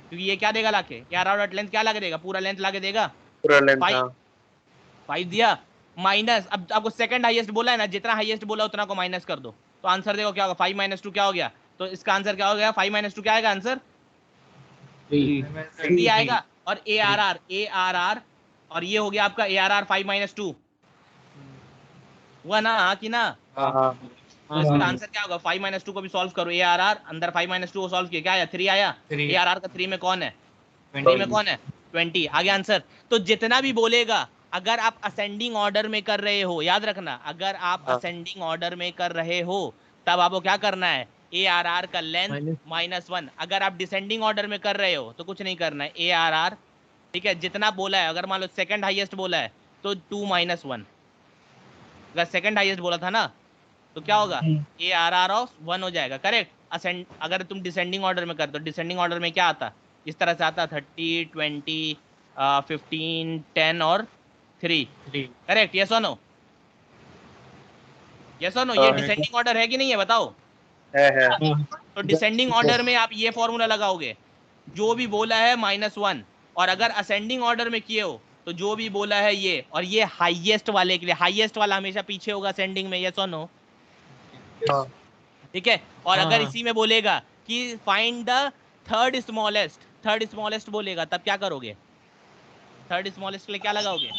क्योंकि ये क्या देगा लाके, ARR डॉट लेंथ क्या लाके देगा, पूरा लेंथ लाके देगा, पूरा लेंथ। 5 दिया, माइनस, अब आपको सेकंड हाईएस्ट बोला है ना, जितना हाईएस्ट बोला उतना को माइनस कर दो, तो आंसर देखो क्या होगा, 5 - 2 क्या हो गया, तो इसका आंसर क्या हो गया, 5 - 2 क्या आएगा आंसर, 3 आएगा। और ARR और ये हो गया आपका ARR 5 - 2 हुआ ना, हाँ कि ना, तो इसका आंसर क्या होगा, 5 - 2 को भी सॉल्व करो, ARR अंदर 5 - 2 को सॉल्व किया, क्या आया, 3 आया। ARR का 3 में कौन है, 3 में कौन है, 20 आ गया आंसर। तो जितना भी बोलेगा, अगर आप असेंडिंग ऑर्डर में कर रहे हो, याद रखना, अगर आप असेंडिंग ऑर्डर में कर रहे हो तब आपको क्या करना है, ARR का लेंथ -1। अगर आप डिसेंडिंग ऑर्डर में कर रहे हो तो कुछ नहीं करना है, ARR, ठीक है, जितना बोला है, अगर मान लो सेकंड हाईएस्ट बोला है तो 2 - 1, अगर सेकंड हाईएस्ट बोला था ना तो क्या होगा, ARR ऑफ 1 हो जाएगा, करेक्ट। असेंड अगर तुम डिसेंडिंग ऑर्डर में कर, तो डिसेंडिंग ऑर्डर में क्या आता, इस तरह से आता, 30 20 15 10 और 3, करेक्ट, यस और नो, यस और नो, ये डिसेंडिंग ऑर्डर है कि नहीं है बताओ, है। तो डिसेंडिंग ऑर्डर में आप ये फॉर्मूला लगाओगे, जो भी बोला है -1, और अगर असेंडिंग ऑर्डर में किए हो तो जो भी बोला है ये, और ये हाईएस्ट वाले के लिए, हाईएस्ट वाला हमेशा पीछे होगा असेंडिंग में, यस और नो, ठीक है। और अगर इसी में बोलेगा कि फाइंड द थर्ड स्मॉलेस्ट बोलेगा, तब क्या करोगे, थर्ड स्मॉलेस्ट के लिए क्या लगाओगे,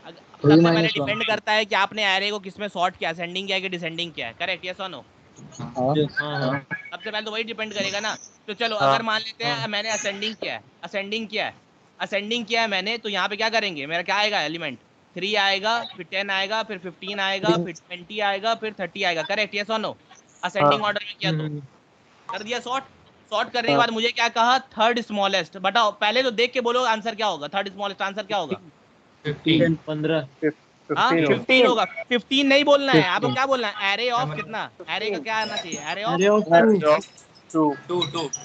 सबसे पहले डिपेंड करता है कि आपने एरे को किसमें सॉर्ट किया, असेंडिंग किया कि डिसेंडिंग किया है, करेक्ट, यस और नो, सबसे पहले तो वही डिपेंड करेगा ना। तो चलो अगर मान लेते हैं मैंने असेंडिंग किया है मैंने, तो यहाँ पे क्या करेंगे, मेरा क्या आएगा एलिमेंट, 3 आएगा, फिर 10 आएगा, फिर 15 आएगा, फिर 20 आएगा, फिर 30 आएगा, करेक्ट, यस और नो, असेंडिंग ऑर्डर में किया तो कर दिया सॉर्ट करने के बाद मुझे क्या कहा, थर्ड स्मॉलेस्ट, बताओ पहले तो देख के बोलो आंसर क्या होगा, थर्ड स्मॉलेस्ट आंसर क्या होगा, 15 15 होगा, 15 नहीं बोलना है आपको, क्या बोलना है, एरे ऑफ कितना, एरे का क्या आना चाहिए, एरे ऑफ 2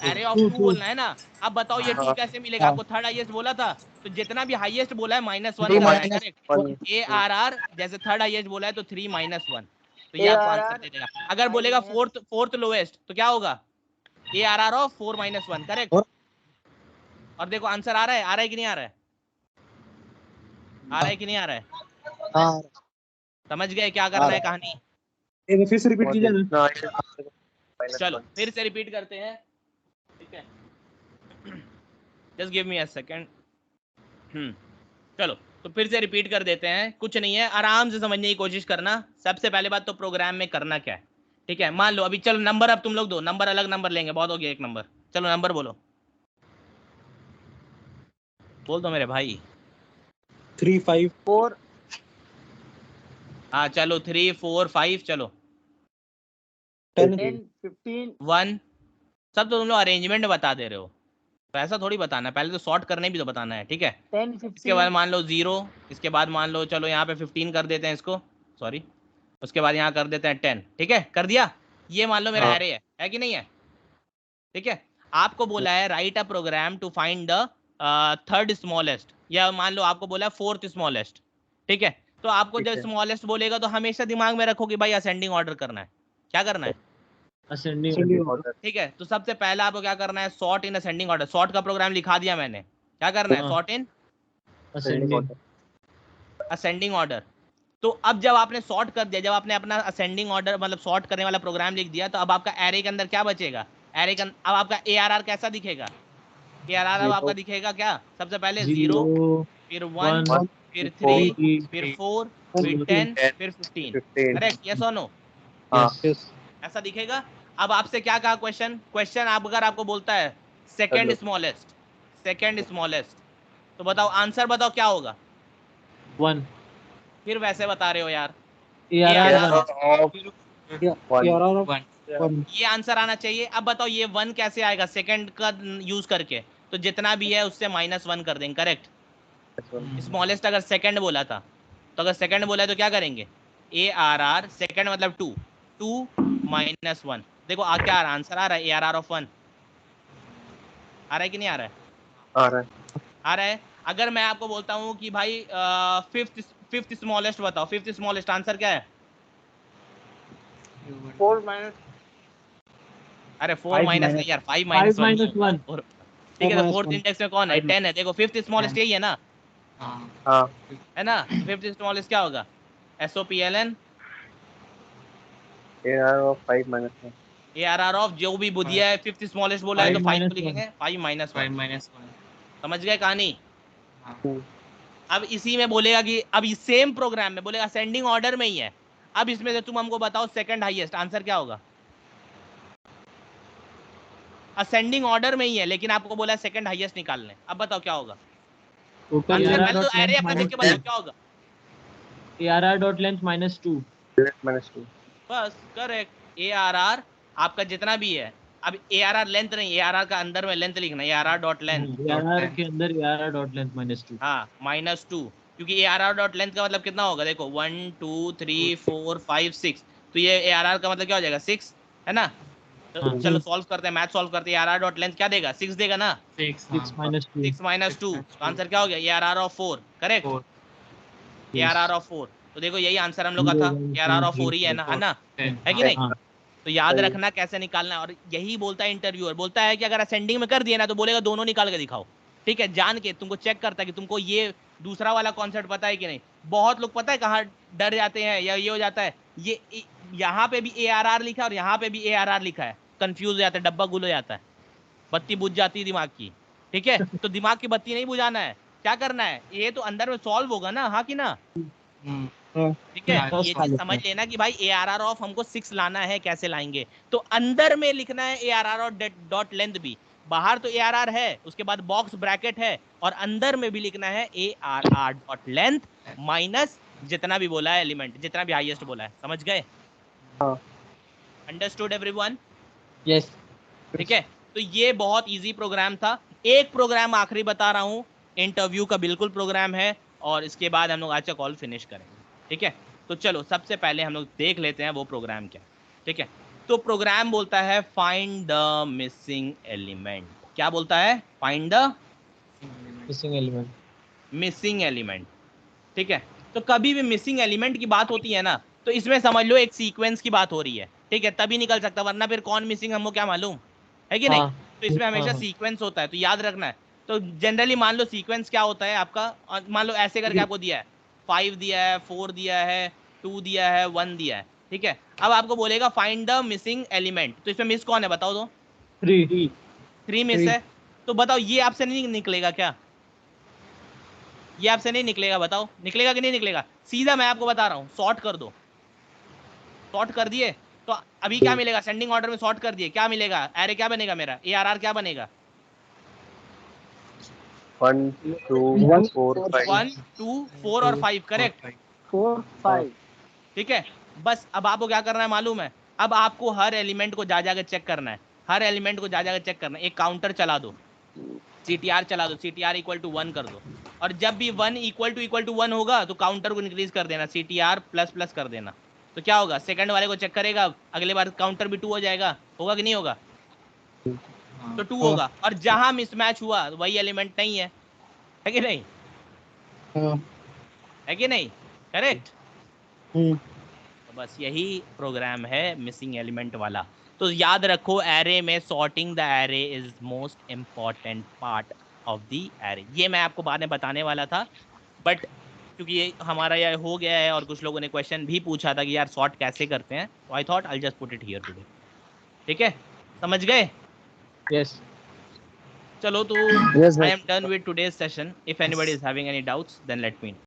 एरे ऑफ 2 बोलना है ना। अब बताओ ये 2 कैसे मिलेगा, आपको थर्ड हाईएस्ट बोला था, तो जितना भी हाईएस्ट बोला है -1 करना है, करेक्ट, ARR जैसे थर्ड हाईएस्ट बोला है तो 3 - 1, तो ये आपको आंसर दे देगा। अगर बोलेगा फोर्थ लोएस्ट तो क्या होगा? ARR of 4 - 1, correct. और देखो आंसर आ रहा है कि नहीं आ रहा है? आ रहा है कि नहीं आ रहा है? हाँ समझ गए क्या करना है कहानी? एक बार फिर से रिपीट कीजिए ना। चलो फिर से रिपीट करते हैं, ठीक है। Just give me a second. चलो तो फिर से रिपीट कर देते हैं, कुछ नहीं है, आराम से समझने की कोशिश करना। सबसे पहले बात तो प्रोग्राम में करना क्या है, ठीक है। मान लो अभी, चलो नंबर अब तुम लोग दो, नंबर अलग नंबर लेंगे, बहुत हो गया एक नंबर। चलो नंबर बोलो, बोल दो मेरे भाई। 3 5 4 हाँ चलो 3 4 5, चलो 10 15 1। सब तो तुम लोग अरेंजमेंट में बता दे रहे हो, तो ऐसा थोड़ी बताना है, पहले तो सॉर्ट करने भी तो बताना है, ठीक है। 10 इसके बाद 15 मान लो 0, इसके बाद मान लो चलो यहाँ पे 15 कर देते हैं इसको, सॉरी। उसके बाद यहाँ कर देते हैं 10, ठीक है, कर दिया। ये मान लो मेरा एरे है कि नहीं है, ठीक है। आपको बोला है write a program to find the third smallest, या मान लो आपको बोला है फोर्थ स्मॉलेस्ट, ठीक है। तो आपको जब स्मॉलेस्ट बोलेगा तो हमेशा दिमाग में रखो कि भाई असेंडिंग ऑर्डर करना है। क्या करना है? Ascending order. ठीक है, तो सबसे पहला आपको क्या करना है? Sort in ascending order. Sort का प्रोग्राम लिखा दिया मैंने, क्या करना है? Sort in ascending order. तो अब जब आपने सॉर्ट कर दिया, जब आपने अपना असेंडिंग ऑर्डर मतलब सॉर्ट करने वाला प्रोग्राम लिख दिया, तो अब आपका एरे के अंदर क्या बचेगा? एरे का अब आपका ARR कैसा दिखेगा? ARR अब आपका दिखेगा क्या? सबसे पहले 0, फिर 1, फिर 3, फिर 4, फिर 10, फिर 15, करेक्ट? यस और नो? ऐसा दिखेगा। अब आपसे क्या कहा क्वेश्चन आप अगर आपको बोलता है सेकंड स्मॉलेस्ट, तो बताओ आंसर बताओ क्या होगा? 1। फिर वैसे बता रहे हो यार। ये आंसर आना चाहिए। अब बताओ ये 1 कैसे आएगा? सेकंड का यूज करके, तो जितना भी है उससे -1 कर देंगे, करेक्ट। स्मॉलेस्ट अगर सेकंड बोला था, तो अगर सेकंड बोला है तो क्या करेंगे? ARR सेकंड मतलब 2 -1। देखो क्या आ रहा है? आंसर आ रहा है ARR ऑफ 1। आ रहा है कि नहीं आ रहा है? आ रहा है। अगर मैं आपको बोलता हूँ कि भाई फिफ्थ स्मॉलेस्ट बताओ, फिफ्थ स्मॉलेस्ट आंसर क्या है? 4 माइनस, अरे 4 माइनस नहीं यार, 5 - 1। ठीक है, तो फोर्थ इंडेक्स में कौन है? 10 है। देखो फिफ्थ स्मॉलेस्ट यही है ना, है ना? तो फिफ्थ स्मॉलेस्ट क्या होगा? SOPLN ARR ऑफ जो भी बुधिया है, फिफ्थ स्मॉलेस्ट बोला है तो 5 को लिखेंगे, 5 - 1। समझ गए कहानी? अब इसी में बोलेगा कि अब इस सेम प्रोग्राम में बोलेगा असेंडिंग ऑर्डर में ही है। अब इसमें से तुम हमको बताओ सेकंड हाईएस्ट, आंसर क्या होगा? असेंडिंग ऑर्डर में ही है, लेकिन आपको बोला है सेकंड हाईएस्ट निकालने। अब बताओ क्या होगा? आंसर पहले तो एरे अपना देख के बताओ क्या होगा? ARR.length -2। बस करेक्ट। ARR आपका जितना भी है, अब ARR लेंथ नहीं, ARR का अंदर में लेंथ लिखना है, ARR.length। ARR के अंदर ARR.length -2। हाँ -2, क्योंकि ARR.length का मतलब कितना होगा? देखो 1 2 3 4 5 6, तो ये ARR का मतलब क्या हो जाएगा? 6, है ना? तो चलो सॉल्व करते हैं, मैथ सॉल्व करते हैं। ARR.length क्या देगा? 6 देगा ना? 6 -2, तो आंसर क्या हो गया? ARR of 4, correct. ARR of 4, तो देखो यही आंसर हम लोग का था, ARR ऑफ 4 ही है ना? है कि नहीं? तो याद रखना कैसे निकालना है। और यही बोलता है इंटरव्यूअर, बोलता है कि अगर असेंडिंग में कर दिया ना तो बोलेगा दोनों निकाल के दिखाओ, ठीक है। जान के तुमको चेक करता है कि तुमको ये दूसरा वाला कॉन्सेप्ट पता है कि नहीं। बहुत लोग पता है कहाँ डर जाते हैं या ये हो जाता है, ये यहाँ पे भी ARR लिखा है और यहाँ पे भी ARR लिखा है, कंफ्यूज हो जाता है, डब्बा गुल हो जाता है, बत्ती बुझ जाती है दिमाग की, ठीक है। तो दिमाग की बत्ती नहीं बुझाना है, क्या करना है? ये तो अंदर में सॉल्व होगा ना, हाँ कि ना? ठीक है, ये चीज समझ लेना कि भाई ARR ऑफ हमको 6 लाना है, कैसे लाएंगे? तो अंदर में लिखना है ARR और डॉट लेंथ भी, बाहर तो ARR है, उसके बाद बॉक्स ब्रैकेट है, और अंदर में भी लिखना है ARR डॉट लेंथ माइनस जितना भी बोला है एलिमेंट, जितना भी हाईएस्ट बोला है। समझ गए? Understood everyone? यस। ठीक है, तो ये बहुत इजी प्रोग्राम था। एक प्रोग्राम आखिरी बता रहा हूँ, इंटरव्यू का बिल्कुल प्रोग्राम है, और इसके बाद हम लोग आज का कॉल फिनिश करेंगे, ठीक है। तो चलो सबसे पहले हम लोग देख लेते हैं वो प्रोग्राम क्या, ठीक है। तो प्रोग्राम बोलता है फाइंड द मिसिंग एलिमेंट। क्या बोलता है? फाइंड द मिसिंग एलिमेंट, ठीक है। तो कभी भी मिसिंग एलिमेंट की बात होती है ना, तो इसमें समझ लो एक सीक्वेंस की बात हो रही है, ठीक है, तभी निकल सकता, वरना फिर कौन मिसिंग हमको क्या मालूम है कि नहीं। हाँ तो इसमें हमेशा हाँ सीक्वेंस होता है, तो याद रखना है। तो जनरली मान लो सीक्वेंस क्या होता है आपका, मान लो ऐसे करके आपको दिया है 5 दिया है, 4 दिया है, 2 दिया है, 1 दिया है, ठीक है। अब आपको बोलेगा फाइंड द मिसिंग एलिमेंट, तो इसमें मिस कौन है बताओ तो? 3 मिस है। तो बताओ ये आपसे नहीं निकलेगा क्या? ये आपसे नहीं निकलेगा, बताओ निकलेगा कि नहीं निकलेगा? सीधा मैं आपको बता रहा हूँ, सॉर्ट कर दो, सॉर्ट कर दिए तो अभी क्या मिलेगा, सेंडिंग ऑर्डर में सॉर्ट कर दिए, क्या मिलेगा, एरे क्या बनेगा मेरा, ARR क्या बनेगा? 1 2 4 5 1 2 4 और 5, करेक्ट। 4 5 ठीक है, बस अब आपको क्या करना है मालूम है, अब आपको हर एलिमेंट को जा जाकर चेक करना है, हर एलिमेंट को जा जाकर चेक करना है। एक काउंटर चला दो, CTR चला दो, CTR इक्वल टू 1 कर दो, और जब भी 1 इक्वल टू 1 होगा तो काउंटर को इंक्रीज कर देना, CTR प्लस प्लस कर देना। तो क्या होगा, सेकंड वाले को चेक करेगा, अगले बार काउंटर भी 2 हो जाएगा, होगा कि नहीं होगा? तो 2 होगा, और जहां मिसमैच हुआ वही एलिमेंट नहीं है कि नहीं, है कि नहीं, करेक्ट। तो बस यही प्रोग्राम है मिसिंग एलिमेंट वाला। तो याद रखो, एरे में sorting the array is most important part of the array. ये मैं आपको बाद में बताने वाला था, बट क्योंकि ये हमारा यह हो गया है और कुछ लोगों ने क्वेश्चन भी पूछा था कि यार सॉर्ट कैसे करते हैं, तो I thought I just put it here today. ठीक है, समझ गए? यस चलो, तो Yes, I sir. Am done with today's session. If anybody is having any doubts then let me no.